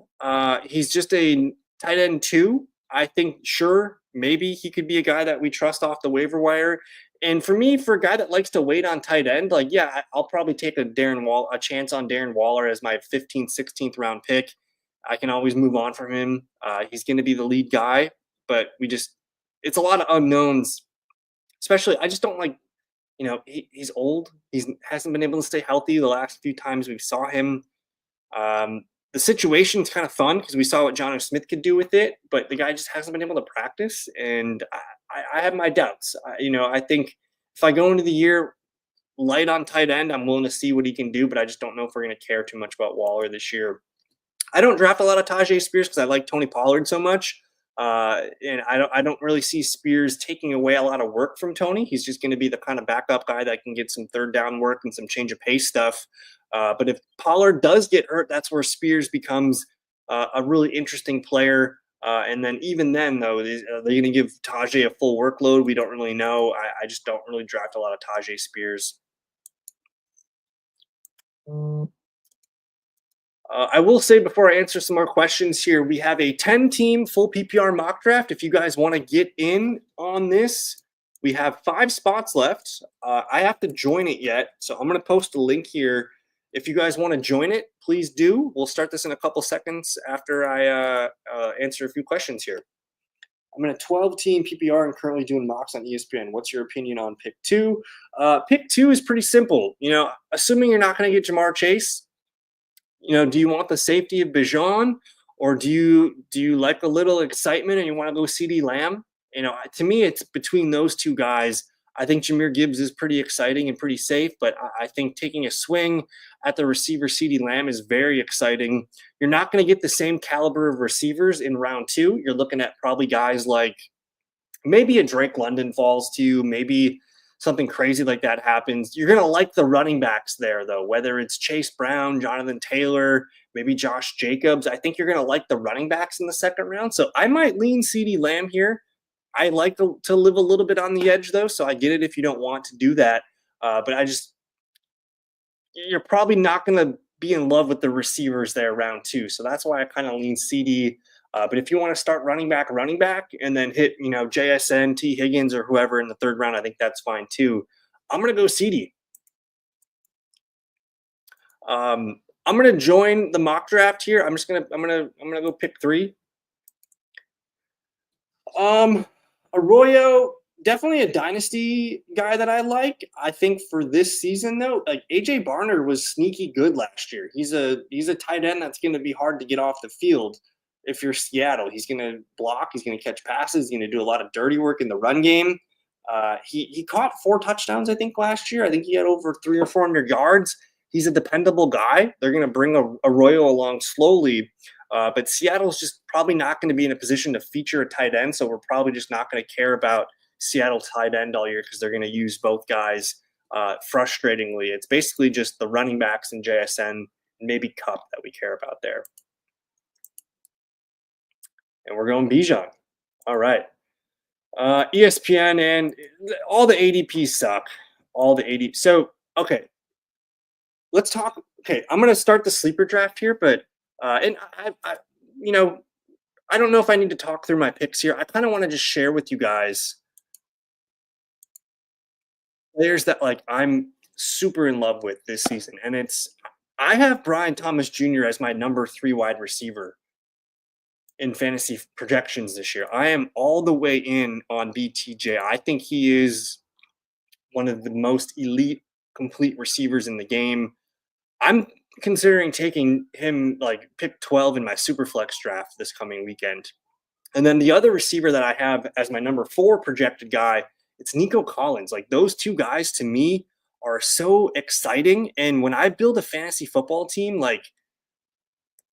He's just a tight end 2. I think, sure, maybe he could be a guy that we trust off the waiver wire. And for me, for a guy that likes to wait on tight end, I'll probably take a chance on Darren Waller as my 15th, 16th round pick. I can always move on from him. He's going to be the lead guy, but it's a lot of unknowns. Especially, I just don't like, he's old. He hasn't been able to stay healthy the last few times we saw him. The situation's kind of fun because we saw what Jonnu Smith could do with it, but the guy just hasn't been able to practice, and I have my doubts. I think if I go into the year light on tight end, I'm willing to see what he can do, but I just don't know if we're going to care too much about Waller this year. I don't draft a lot of Tajay Spears because I like Tony Pollard so much, and I don't really see Spears taking away a lot of work from Tony. He's just going to be the kind of backup guy that can get some third down work and some change of pace stuff. But if Pollard does get hurt, that's where Spears becomes a really interesting player. And then even then, though, are they going to give Tajay a full workload? We don't really know. I just don't really draft a lot of Tajay Spears. I will say before I answer some more questions here, we have a 10-team full PPR mock draft. If you guys want to get in on this, we have 5 spots left. I have to join it yet, so I'm going to post a link here. If you guys want to join it, please do. We'll start this in a couple seconds after I answer a few questions here. I'm in a 12-team PPR and currently doing mocks on ESPN. What's your opinion on pick 2? Pick 2 is pretty simple. Assuming you're not going to get Jamar Chase, do you want the safety of Bijan, or do you like a little excitement and you want to go CeeDee Lamb? To me, it's between those two guys. I think Jahmyr Gibbs is pretty exciting and pretty safe, but I think taking a swing at the receiver CeeDee Lamb is very exciting. You're not going to get the same caliber of receivers in round 2. You're looking at probably guys like maybe a Drake London falls to you, maybe something crazy like that happens. You're going to like the running backs there, though, whether it's Chase Brown, Jonathan Taylor, maybe Josh Jacobs. I think you're going to like the running backs in the second round. So I might lean CeeDee Lamb here. I like to live a little bit on the edge, though, so I get it if you don't want to do that. But you're probably not going to be in love with the receivers there round two. So that's why I kind of lean CD. But if you want to start running back, and then hit, JSN, T. Higgins, or whoever in the third round, I think that's fine too. I'm going to go CD. I'm going to join the mock draft here. I'm going to go pick 3. Arroyo, definitely a dynasty guy that I like. I think for this season, though, like AJ Barner was sneaky good last year. He's a tight end that's going to be hard to get off the field. If you're Seattle, he's going to block, he's going to catch passes, he's going to do a lot of dirty work in the run game. He caught 4 touchdowns, I think, last year. I think he had over 300 or 400 yards. He's a dependable guy. They're going to bring Arroyo along slowly. But Seattle's just probably not going to be in a position to feature a tight end, so we're probably just not going to care about Seattle tight end all year because they're going to use both guys frustratingly. It's basically just the running backs and JSN and maybe Cup that we care about there. And we're going Bijan. All right. ESPN and all the ADPs suck. All the ADP. So, okay. Let's talk. Okay, I'm going to start the sleeper draft here, but and I don't know if I need to talk through my picks here. I kind of want to just share with you guys players that like I'm super in love with this season. And I have Brian Thomas Jr. as my number 3 wide receiver in fantasy projections this year. I am all the way in on BTJ. I think he is one of the most elite, complete receivers in the game. I'm considering taking him like pick 12 in my Superflex draft this coming weekend. And then the other receiver that I have as my number 4 projected guy, it's Nico Collins. Like those 2 guys to me are so exciting. And when I build a fantasy football team, like,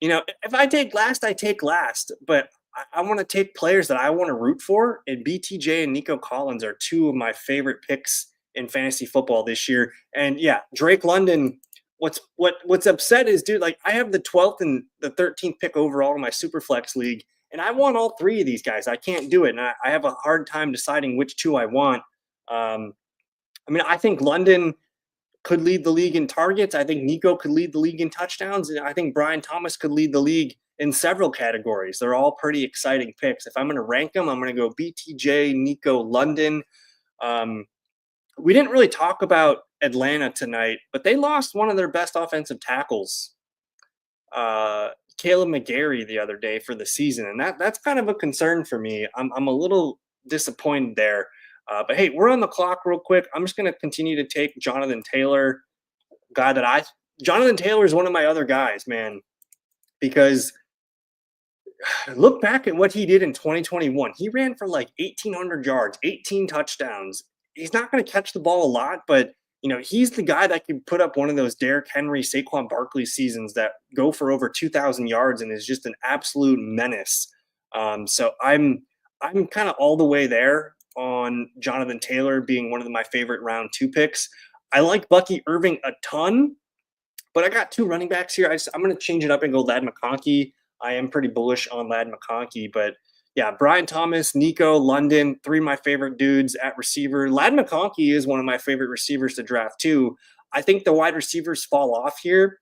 if I take last, I take last. But I want to take players that I want to root for. And BTJ and Nico Collins are 2 of my favorite picks in fantasy football this year. And yeah, Drake London. What's upset is, dude, like I have the 12th and the 13th pick overall in my Superflex league, and I want all 3 of these guys. I can't do it, and I have a hard time deciding which 2 I want. I think London could lead the league in targets. I think Nico could lead the league in touchdowns, and I think Brian Thomas could lead the league in several categories. They're all pretty exciting picks. If I'm going to rank them, I'm going to go BTJ, Nico, London. We didn't really talk about Atlanta tonight, but they lost one of their best offensive tackles, Caleb McGarry, the other day for the season, and that's kind of a concern for me. I'm a little disappointed there. But hey, we're on the clock real quick. I'm just going to continue to take Jonathan Taylor, Jonathan Taylor is one of my other guys, man, because look back at what he did in 2021. He ran for like 1,800 yards, 18 touchdowns. He's not going to catch the ball a lot, but he's the guy that can put up one of those Derrick Henry, Saquon Barkley seasons that go for over 2,000 yards and is just an absolute menace. So I'm kind of all the way there on Jonathan Taylor being one of my favorite round 2 picks. I like Bucky Irving a ton, but I got 2 running backs here. I'm going to change it up and go Ladd McConkey. I am pretty bullish on Ladd McConkey, but yeah, Brian Thomas, Nico, London, 3 of my favorite dudes at receiver. Ladd McConkey is one of my favorite receivers to draft too. I think the wide receivers fall off here.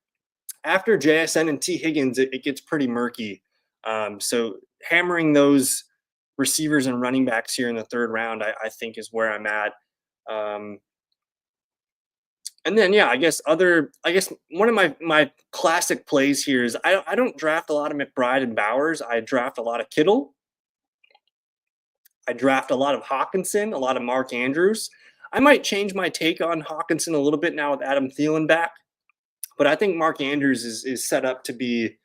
After JSN and T. Higgins, it gets pretty murky. So hammering those receivers and running backs here in the 3rd round, I think is where I'm at. And then, yeah, I guess one of my classic plays here is I don't draft a lot of McBride and Bowers. I draft a lot of Kittle. I draft a lot of Hawkinson, a lot of Mark Andrews. I might change my take on Hawkinson a little bit now with Adam Thielen back, but I think Mark Andrews is set up to be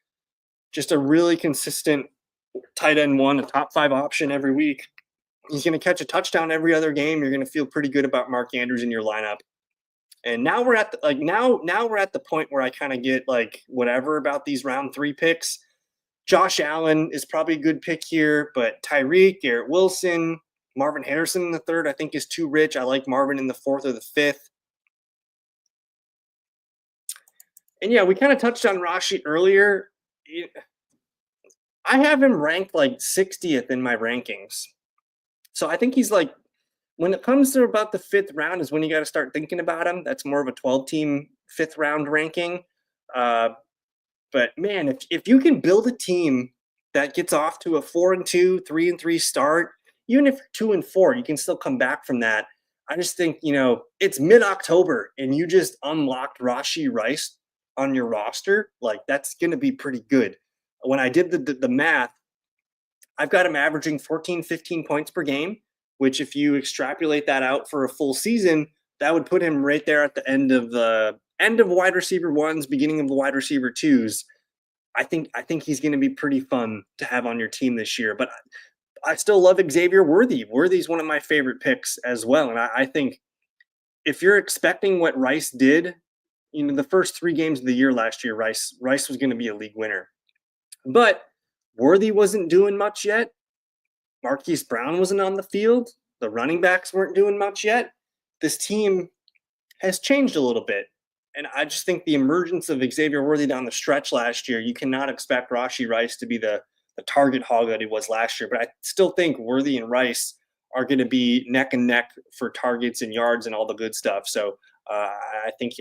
just a really consistent tight end 1, a top 5 option every week. He's going to catch a touchdown every other game. You're going to feel pretty good about Mark Andrews in your lineup. And now we're at now we're at the point where I kind of get like whatever about these round 3 picks. Josh Allen is probably a good pick here, but Tyreek, Garrett Wilson, Marvin Harrison in the third, I think, is too rich. I like Marvin in the fourth or the fifth. And yeah, we kind of touched on Rashi earlier. I have him ranked like 60th in my rankings. So I think he's like, when it comes to about the fifth round, is when you got to start thinking about him. That's more of a 12-team fifth round ranking. Uh, but man, if you can build a team that gets off to a 4-2, 3-3 start, even if you're 2-4, you can still come back from that. I just think, it's mid-October and you just unlocked Rashi Rice on your roster. Like, that's going to be pretty good. When I did the math, I've got him averaging 14, 15 points per game, which if you extrapolate that out for a full season, that would put him right there at the end of wide receiver ones, beginning of the wide receiver twos. I think he's going to be pretty fun to have on your team this year. But I still love Xavier Worthy. Worthy's one of my favorite picks as well. And I think if you're expecting what Rice did, the first 3 games of the year last year, Rice was going to be a league winner. But Worthy wasn't doing much yet. Marquise Brown wasn't on the field. The running backs weren't doing much yet. This team has changed a little bit. And I just think the emergence of Xavier Worthy down the stretch last year, you cannot expect Rashi Rice to be the target hog that he was last year. But I still think Worthy and Rice are going to be neck and neck for targets and yards and all the good stuff. So I think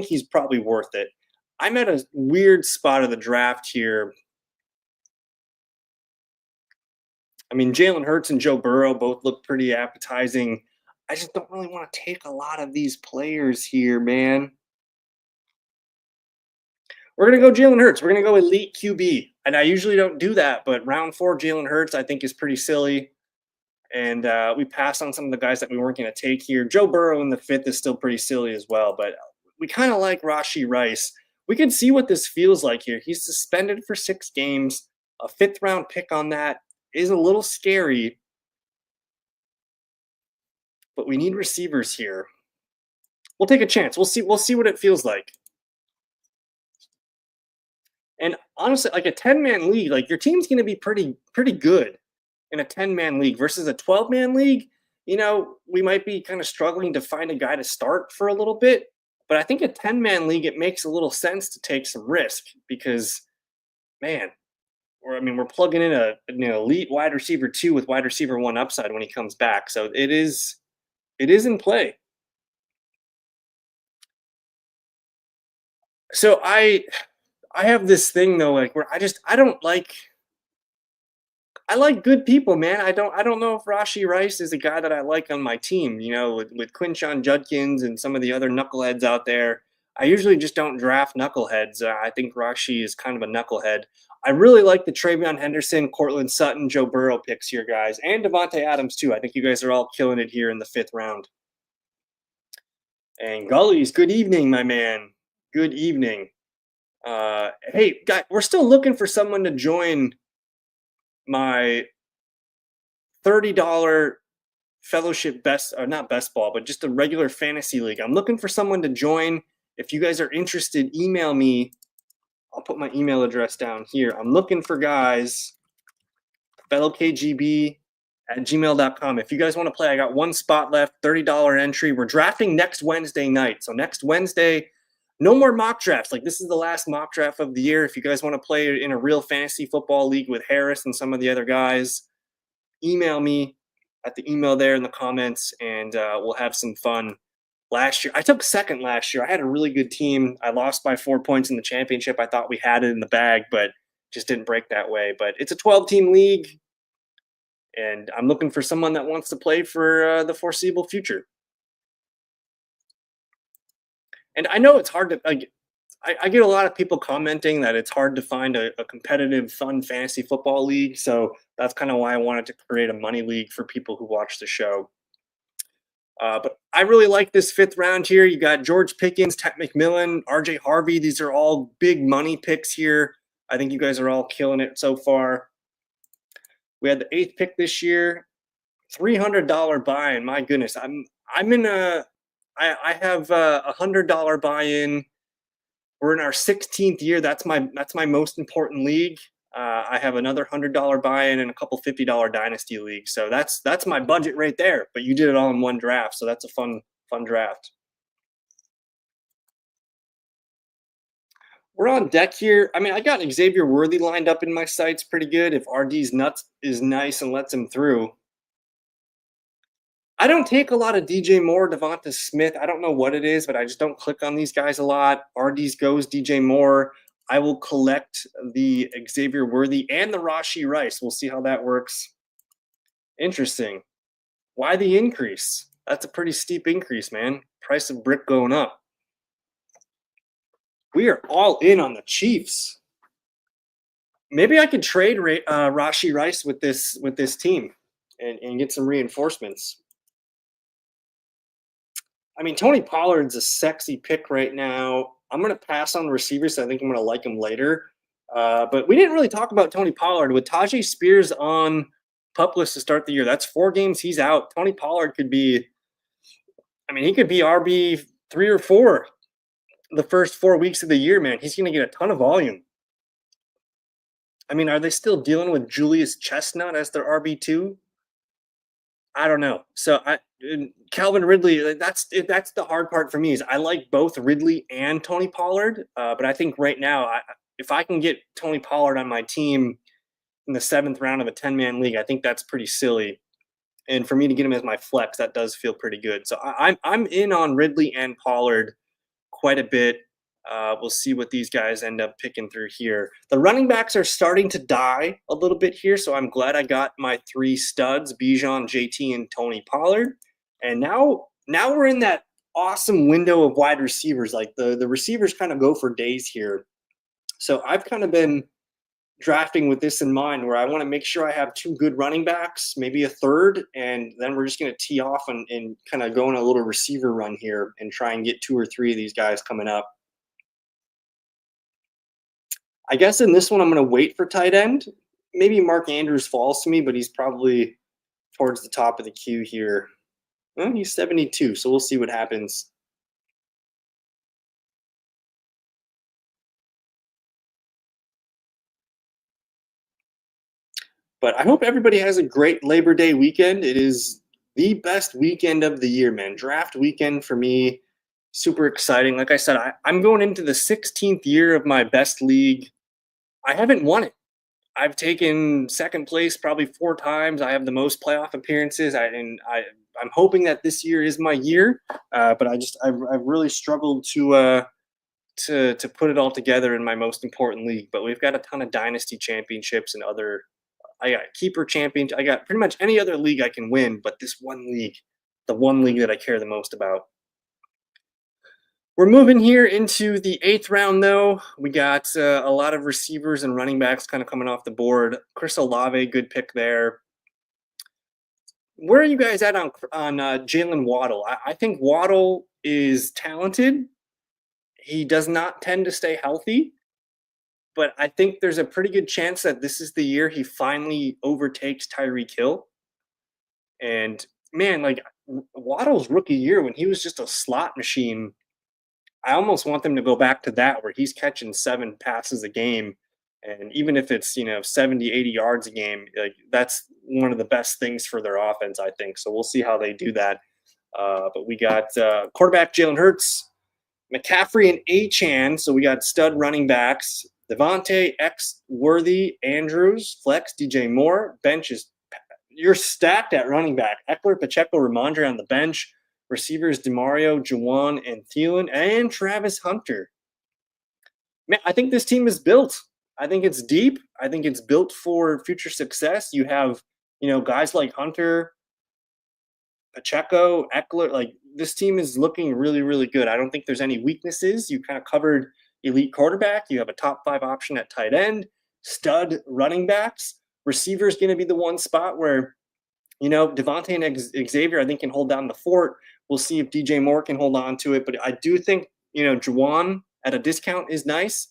he's probably worth it. I'm at a weird spot of the draft here. I mean, Jalen Hurts and Joe Burrow both look pretty appetizing. I just don't really want to take a lot of these players here, man. We're going to go Jalen Hurts. We're going to go elite QB. And I usually don't do that, but round 4, Jalen Hurts, I think is pretty silly. And we passed on some of the guys that we weren't going to take here. Joe Burrow in the 5th is still pretty silly as well, but we kind of like Rashi Rice. We can see what this feels like here. He's suspended for 6 games. A 5th round pick on that is a little scary, but we need receivers here. We'll take a chance. We'll see what it feels like. And honestly, like a 10-man league, like your team's going to be pretty good in a 10-man league versus a 12-man league. We might be kind of struggling to find a guy to start for a little bit, but I think a 10-man league, it makes a little sense to take some risk because, man, we're plugging in an elite wide receiver 2 with wide receiver 1 upside when he comes back. So it is in play. So I have this thing though, like where I like good people, man. I don't know if Rashi Rice is a guy that I like on my team, with Quinshon Judkins and some of the other knuckleheads out there. I usually just don't draft knuckleheads. I think Rashi is kind of a knucklehead. I really like the Travion Henderson, Cortland Sutton, Joe Burrow picks here, guys, and Devontae Adams too. I think you guys are all killing it here in the 5th round. And Gullies, good evening, my man. Good evening. Hey, guys, we're still looking for someone to join my $30 fellowship not best ball, but just a regular fantasy league. I'm looking for someone to join. If you guys are interested, email me. I'll put my email address down here. I'm looking for guys, fellowkgb@gmail.com. If you guys want to play, I got 1 spot left, $30 entry. We're drafting next Wednesday night. So next Wednesday, no more mock drafts. Like, this is the last mock draft of the year. If you guys want to play in a real fantasy football league with Harris and some of the other guys, email me at the email there in the comments, and we'll have some fun. Last year, I took 2nd last year. I had a really good team. I lost by 4 points in the championship. I thought we had it in the bag, but just didn't break that way. But it's a 12-team league, and I'm looking for someone that wants to play for the foreseeable future. And I know it's hard to I get a lot of people commenting that it's hard to find a competitive, fun fantasy football league. So that's kind of why I wanted to create a money league for people who watch the show. But I really like this 5th round here. You got George Pickens, Ted McMillan, RJ Harvey. These are all big money picks here. I think you guys are all killing it so far. We had the 8th pick this year, $300 buy-in. My goodness, I have a $100 buy-in. We're in our 16th year. That's my most important league. I have another $100 buy-in and a couple $50 dynasty leagues. So that's my budget right there. But you did it all in one draft, so that's a fun draft. We're on deck here. I mean, I got Xavier Worthy lined up in my sights pretty good. If RD's nuts is nice and lets him through. I don't take a lot of DJ Moore, Devonta Smith. I don't know what it is, but I just don't click on these guys a lot. RD's goes DJ Moore. I will collect the Xavier Worthy and the Rashee Rice. We'll see how that works. Interesting. Why the increase? That's a pretty steep increase, man. Price of brick going up. We are all in on the Chiefs. Maybe I could trade Rashee Rice with this team and get some reinforcements. I mean, Tony Pollard's a sexy pick right now. I'm going to pass on the receivers. So I think I'm going to like him later. But we didn't really talk about Tony Pollard. With Tyjae Spears on PUP list to start the year, that's 4 games he's out. Tony Pollard could be, he could be RB 3 or 4 the first 4 weeks of the year, man. He's going to get a ton of volume. I mean, are they still dealing with Julius Chestnut as their RB2? I don't know. So Calvin Ridley, that's the hard part for me is I like both Ridley and Tony Pollard. But I think right now, if I can get Tony Pollard on my team in the 7th round of a 10-man league, I think that's pretty silly. And for me to get him as my flex, that does feel pretty good. So I'm in on Ridley and Pollard quite a bit. We'll see what these guys end up picking through here. The running backs are starting to die a little bit here, so I'm glad I got my 3 studs, Bijan, JT, and Tony Pollard. And now we're in that awesome window of wide receivers. Like the receivers kind of go for days here. So I've kind of been drafting with this in mind where I want to make sure I have 2 good running backs, maybe a third, and then we're just going to tee off and kind of go on a little receiver run here and try and get 2 or 3 of these guys coming up. I guess in this one, I'm going to wait for tight end. Maybe Mark Andrews falls to me, but he's probably towards the top of the queue here. Well, he's 72, so we'll see what happens. But I hope everybody has a great Labor Day weekend. It is the best weekend of the year, man. Draft weekend for me, super exciting. Like I said, I'm going into the 16th year of my best league. I haven't won it. I've taken second place probably 4 times. I have the most playoff appearances. I'm hoping that this year is my year, but I've really struggled to put it all together in my most important league. But we've got a ton of dynasty championships and other. I got keeper champions. I got pretty much any other league I can win, but this one league, the one league that I care the most about. We're moving here into the 8th round, though. We got a lot of receivers and running backs kind of coming off the board. Chris Olave, good pick there. Where are you guys at on Jalen Waddle? I think Waddle is talented. He does not tend to stay healthy, but I think there's a pretty good chance that this is the year he finally overtakes Tyreek Hill. And, man, like Waddle's rookie year when he was just a slot machine, I almost want them to go back to that where he's catching 7 passes a game. And even if it's, 70, 80 yards a game, like that's one of the best things for their offense, I think. So we'll see how they do that. But we got quarterback Jalen Hurts, McCaffrey, and Achane. So we got stud running backs. Devontae, X, Worthy, Andrews, Flex, DJ Moore. Bench is – you're stacked at running back. Eckler, Pacheco, Ramondre on the bench. Receivers, DeMario, Juwan, and Thielen, and Travis Hunter. Man, I think this team is built. I think it's deep. I think it's built for future success. You have, guys like Hunter, Pacheco, Eckler. Like, this team is looking really, really good. I don't think there's any weaknesses. You kind of covered elite quarterback. You have a top 5 option at tight end, stud running backs. Receiver's going to be the one spot where, Devontae and Xavier, I think, can hold down the fort. We'll see if DJ Moore can hold on to it. But I do think, Juwan at a discount is nice.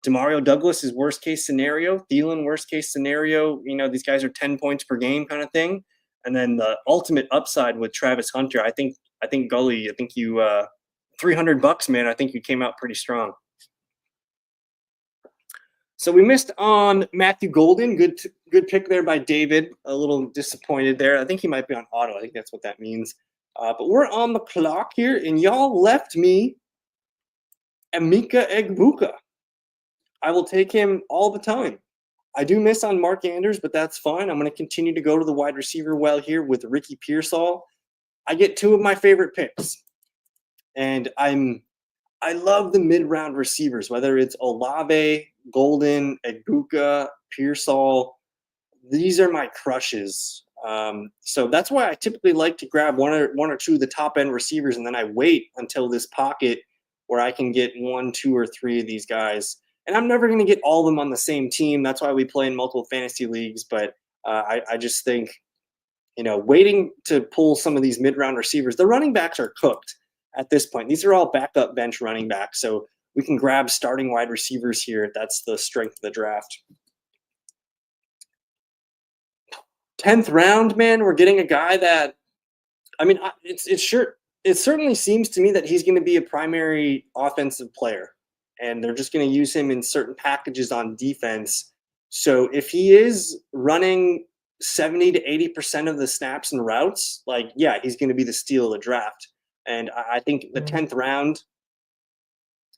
DeMario Douglas is worst case scenario. Thielen, worst case scenario. These guys are 10 points per game kind of thing. And then the ultimate upside with Travis Hunter, I think Gully, I think you $300, man. I think you came out pretty strong. So we missed on Matthew Golden. Good pick there by David. A little disappointed there. I think he might be on auto. I think that's what that means. But we're on the clock here, and y'all left me Emeka Egbuka. I will take him all the time. I do miss on Mark Andrews, but that's fine. I'm going to continue to go to the wide receiver well here with Ricky Pearsall. I get two of my favorite picks, and I love the mid-round receivers, whether it's Olave, Golden, Egbuka, Pearsall. These are my crushes. So that's why I typically like to grab one or two of the top-end receivers, and then I wait until this pocket where I can get 1, 2, or 3 of these guys. And I'm never going to get all of them on the same team. That's why we play in multiple fantasy leagues. But I just think, waiting to pull some of these mid-round receivers, the running backs are cooked at this point. These are all backup bench running backs. So we can grab starting wide receivers here. That's the strength of the draft. 10th round, man, we're getting a guy that, it certainly seems to me that he's going to be a primary offensive player, and they're just going to use him in certain packages on defense. So if he is running 70 to 80% of the snaps and routes, he's going to be the steal of the draft. And I think the 10th round,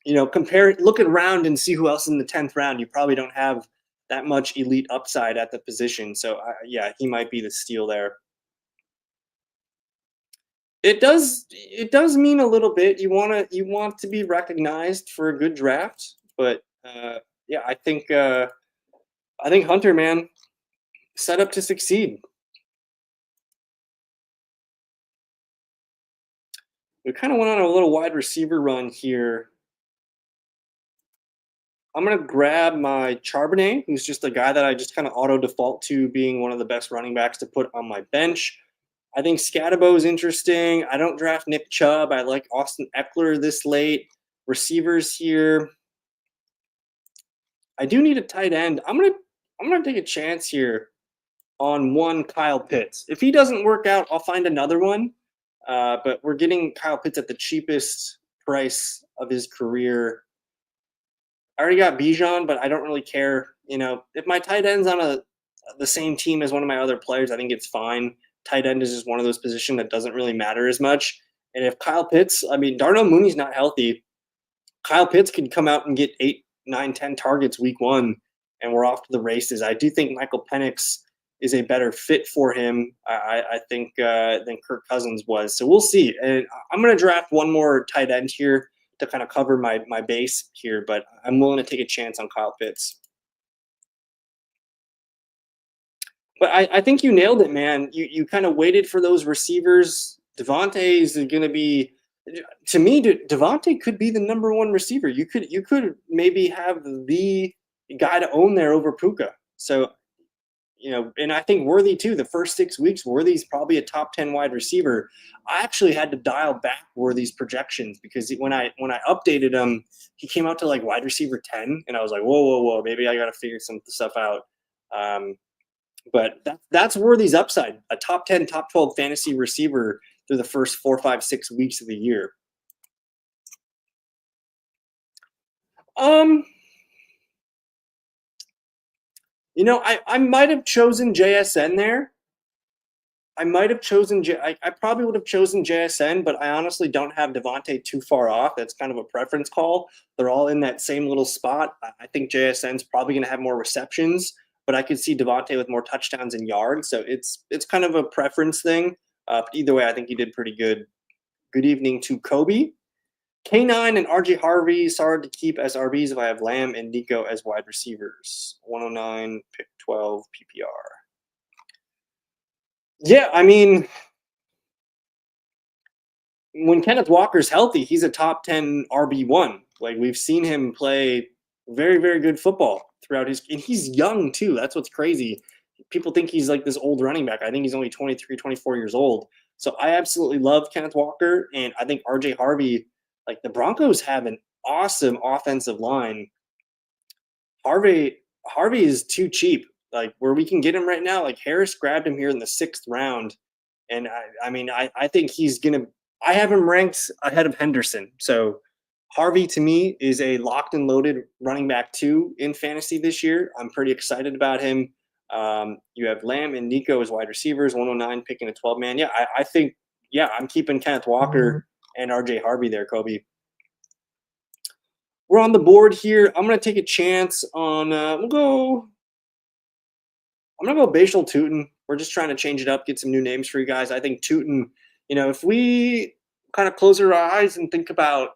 look around and see who else in the 10th round. You probably don't have that much elite upside at the position. So he might be the steal there. It does mean a little bit. You want to be recognized for a good draft, but I think Hunter, man, set up to succeed. We kind of went on a little wide receiver run here. I'm going to grab my Charbonnet, who's just a guy that I just kind of auto default to being one of the best running backs to put on my bench. I think Scatabo is interesting. I don't draft Nick Chubb. I like Austin Eckler this late. Receivers here. I do need a tight end. I'm gonna take a chance here on one Kyle Pitts. If he doesn't work out, I'll find another one. But we're getting Kyle Pitts at the cheapest price of his career. I already got Bijan, but I don't really care. If my tight end's on the same team as one of my other players, I think it's fine. Tight end is just one of those positions that doesn't really matter as much. And if Kyle Pitts, Darnell Mooney's not healthy. Kyle Pitts could come out and get 8, 9, 10 targets week 1, and we're off to the races. I do think Michael Penix is a better fit for him, I think, than Kirk Cousins was. So we'll see. And I'm going to draft one more tight end here to kind of cover my base here, but I'm willing to take a chance on Kyle Pitts. But I think you nailed it, man. You kind of waited for those receivers. Devontae is going to be, to me, Devontae could be the number 1 receiver. You could maybe have the guy to own there over Puka. So, and I think Worthy too. The first 6 weeks, Worthy's probably a top 10 wide receiver. I actually had to dial back Worthy's projections because when I updated him, he came out to like wide receiver 10, and I was like, whoa, maybe I got to figure some stuff out. But that's Worthy's upside, a top 10, top 12 fantasy receiver through the first 4, 5, 6 weeks of the year. I might have chosen JSN there. I probably would have chosen JSN, but I honestly don't have Devontae too far off. That's kind of a preference call. They're all in that same little spot. I think JSN's probably going to have more receptions, but I could see Devontae with more touchdowns and yards. So it's kind of a preference thing. But either way, I think he did pretty good. Good evening to Kobe. K9 and RJ Harvey, sorry to keep as RBs if I have Lamb and Nico as wide receivers. 109, pick 12, PPR. Yeah, when Kenneth Walker's healthy, he's a top 10 RB1. Like, we've seen him play very, very good football throughout and he's young too. That's what's crazy. People think he's like this old running back. I think he's only 23, 24 years old. So I absolutely love Kenneth Walker, and I think RJ Harvey, like, the Broncos have an awesome offensive line. Harvey is too cheap. Like, where we can get him right now, like Harris grabbed him here in the 6th round. And I think he's going to – I have him ranked ahead of Henderson. So Harvey to me is a locked and loaded running back 2 in fantasy this year. I'm pretty excited about him. You have Lamb and Nico as wide receivers, 109 picking a 12 man. Yeah, I think, yeah, I'm keeping Kenneth Walker and RJ Harvey there, Kobe. We're on the board here. I'm going to take a chance on, I'm going to go Bashal Tootin. We're just trying to change it up, get some new names for you guys. I think Tootin, if we kind of close our eyes and think about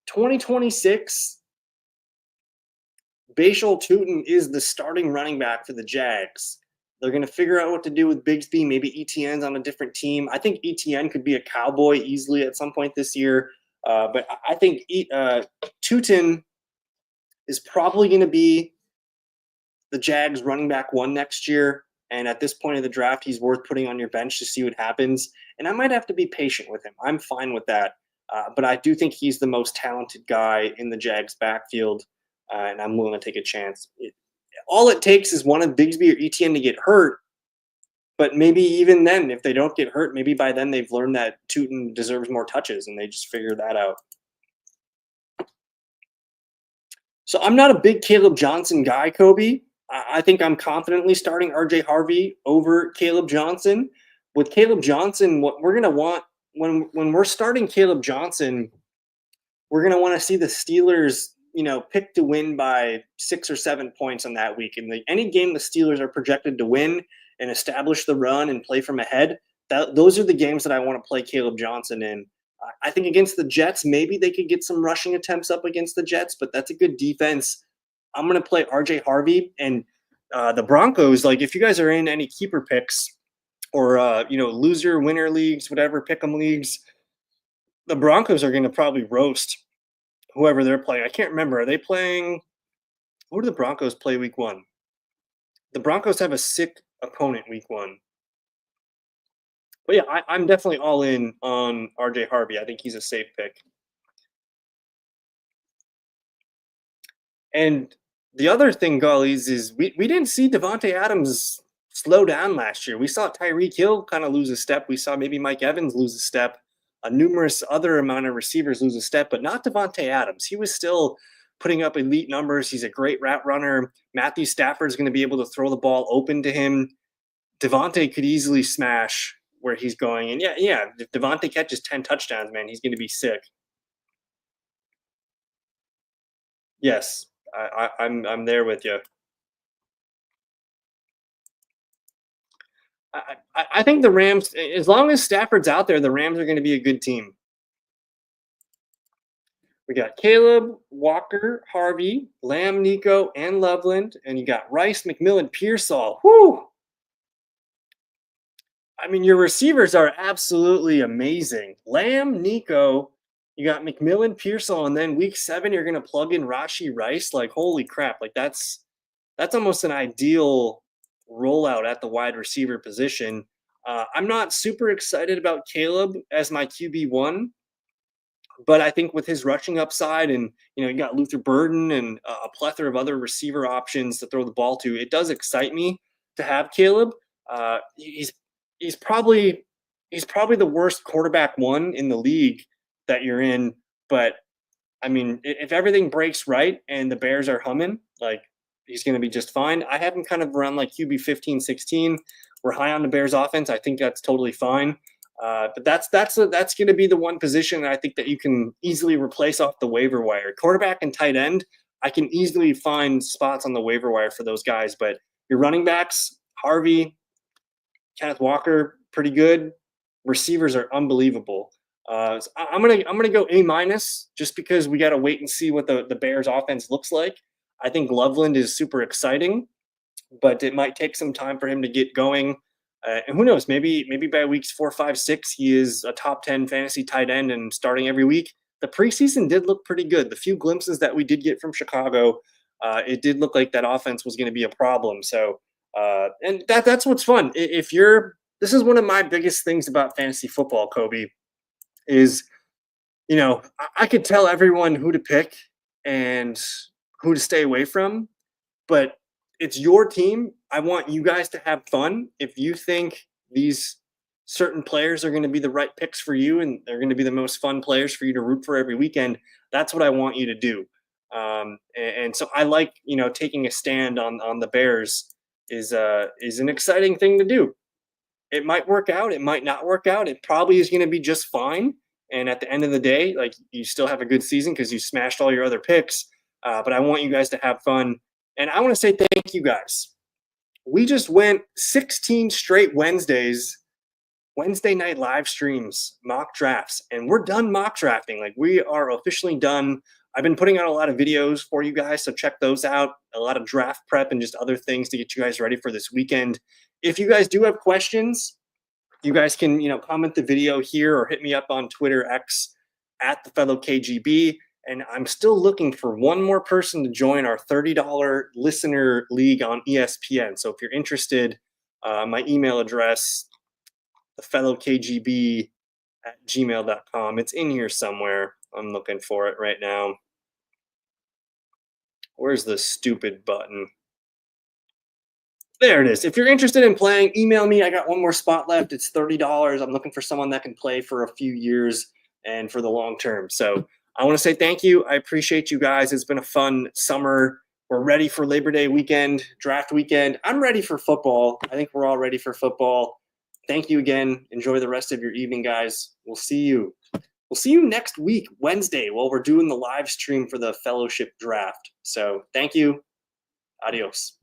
2026, Bashal Tootin is the starting running back for the Jags. They're going to figure out what to do with Bigsby. Maybe ETN's on a different team. I think ETN could be a Cowboy easily at some point this year. But I think Tootin is probably going to be the Jags running back 1 next year. And at this point of the draft, he's worth putting on your bench to see what happens. And I might have to be patient with him. I'm fine with that. But I do think he's the most talented guy in the Jags backfield. And I'm willing to take a chance. All it takes is one of Bigsby or ETN to get hurt. But maybe even then, if they don't get hurt, maybe by then they've learned that Tootin deserves more touches and they just figure that out. So I'm not a big Caleb Johnson guy, Kobe. I think I'm confidently starting RJ Harvey over Caleb Johnson. With Caleb Johnson, what we're going to want when we're starting Caleb Johnson, we're going to want to see the Steelers, pick to win by 6 or 7 points on that week. And any game the Steelers are projected to win and establish the run and play from ahead, those are the games that I want to play Caleb Johnson in. I think against the Jets, maybe they could get some rushing attempts up against the Jets, but that's a good defense. I'm going to play RJ Harvey and the Broncos. Like, if you guys are in any keeper picks or, loser, winner leagues, whatever, pick 'em leagues, the Broncos are going to probably roast whoever they're playing. I can't remember. Are they playing? Who do the Broncos play week 1? The Broncos have a sick opponent week 1. But yeah, I'm definitely all in on RJ Harvey. I think he's a safe pick. And the other thing, Gullies, is we didn't see Davante Adams slow down last year. We saw Tyreek Hill kind of lose a step. We saw maybe Mike Evans lose a step. Numerous other amount of receivers lose a step, but not Davante Adams. He was still putting up elite numbers. He's a great route runner. Matthew Stafford's going to be able to throw the ball open to him. Davante could easily smash where he's going. And yeah, if Davante catches 10 touchdowns, man, he's going to be sick. Yes, I'm there with you. I think the Rams, as long as Stafford's out there, the Rams are going to be a good team. We got Caleb, Walker, Harvey, Lamb, Nico, and Loveland, and you got Rice, McMillan, Pearsall. Whoo! I mean, your receivers are absolutely amazing. Lamb, Nico, you got McMillan, Pearsall, and then week 7 you're going to plug in Rashee Rice. Like, holy crap! Like that's almost an ideal rollout at the wide receiver position. I'm not super excited about Caleb as my QB1, but I think with his rushing upside and, you got Luther Burden and a plethora of other receiver options to throw the ball to, it does excite me to have Caleb. He's probably the worst quarterback 1 in the league that you're in. But I mean, if everything breaks right and the Bears are humming, like, he's going to be just fine. I have him kind of around like QB 15, 16. We're high on the Bears offense. I think that's totally fine. But that's going to be the one position that I think that you can easily replace off the waiver wire. Quarterback and tight end, I can easily find spots on the waiver wire for those guys. But your running backs, Harvey, Kenneth Walker, pretty good. Receivers are unbelievable. So I'm gonna go A- just because we got to wait and see what the Bears offense looks like. I think Loveland is super exciting, but it might take some time for him to get going. And who knows? Maybe by weeks 4, 5, 6, he is a top 10 fantasy tight end and starting every week. The preseason did look pretty good. The few glimpses that we did get from Chicago, it did look like that offense was going to be a problem. So, and that's what's fun. This is one of my biggest things about fantasy football, Kobe, is, I could tell everyone who to pick and who to stay away from, but it's your team. I want you guys to have fun. If you think these certain players are going to be the right picks for you and they're going to be the most fun players for you to root for every weekend, that's what I want you to do. And so I like, taking a stand on the Bears is an exciting thing to do. It might work out, it might not work out. It probably is going to be just fine. And at the end of the day, like, you still have a good season because you smashed all your other picks. But I want you guys to have fun, and I want to say thank you guys. We just went 16 straight Wednesday night live streams, mock drafts, and we're done mock drafting. Like, we are officially done. I've been putting out a lot of videos for you guys, so check those out. A lot of draft prep and just other things to get you guys ready for this weekend. If you guys do have questions, you guys can, comment the video here or hit me up on Twitter X at the fellow KGB. And I'm still looking for one more person to join our $30 listener league on ESPN. So if you're interested, my email address, thefellowkgb@gmail.com. It's in here somewhere. I'm looking for it right now. Where's the stupid button? There it is. If you're interested in playing, email me. I got one more spot left. It's $30. I'm looking for someone that can play for a few years and for the long term. So I want to say thank you. I appreciate you guys. It's been a fun summer. We're ready for Labor Day weekend, draft weekend. I'm ready for football. I think we're all ready for football. Thank you again. Enjoy the rest of your evening, guys. We'll see you next week, Wednesday, while we're doing the live stream for the fellowship draft. So thank you. Adios.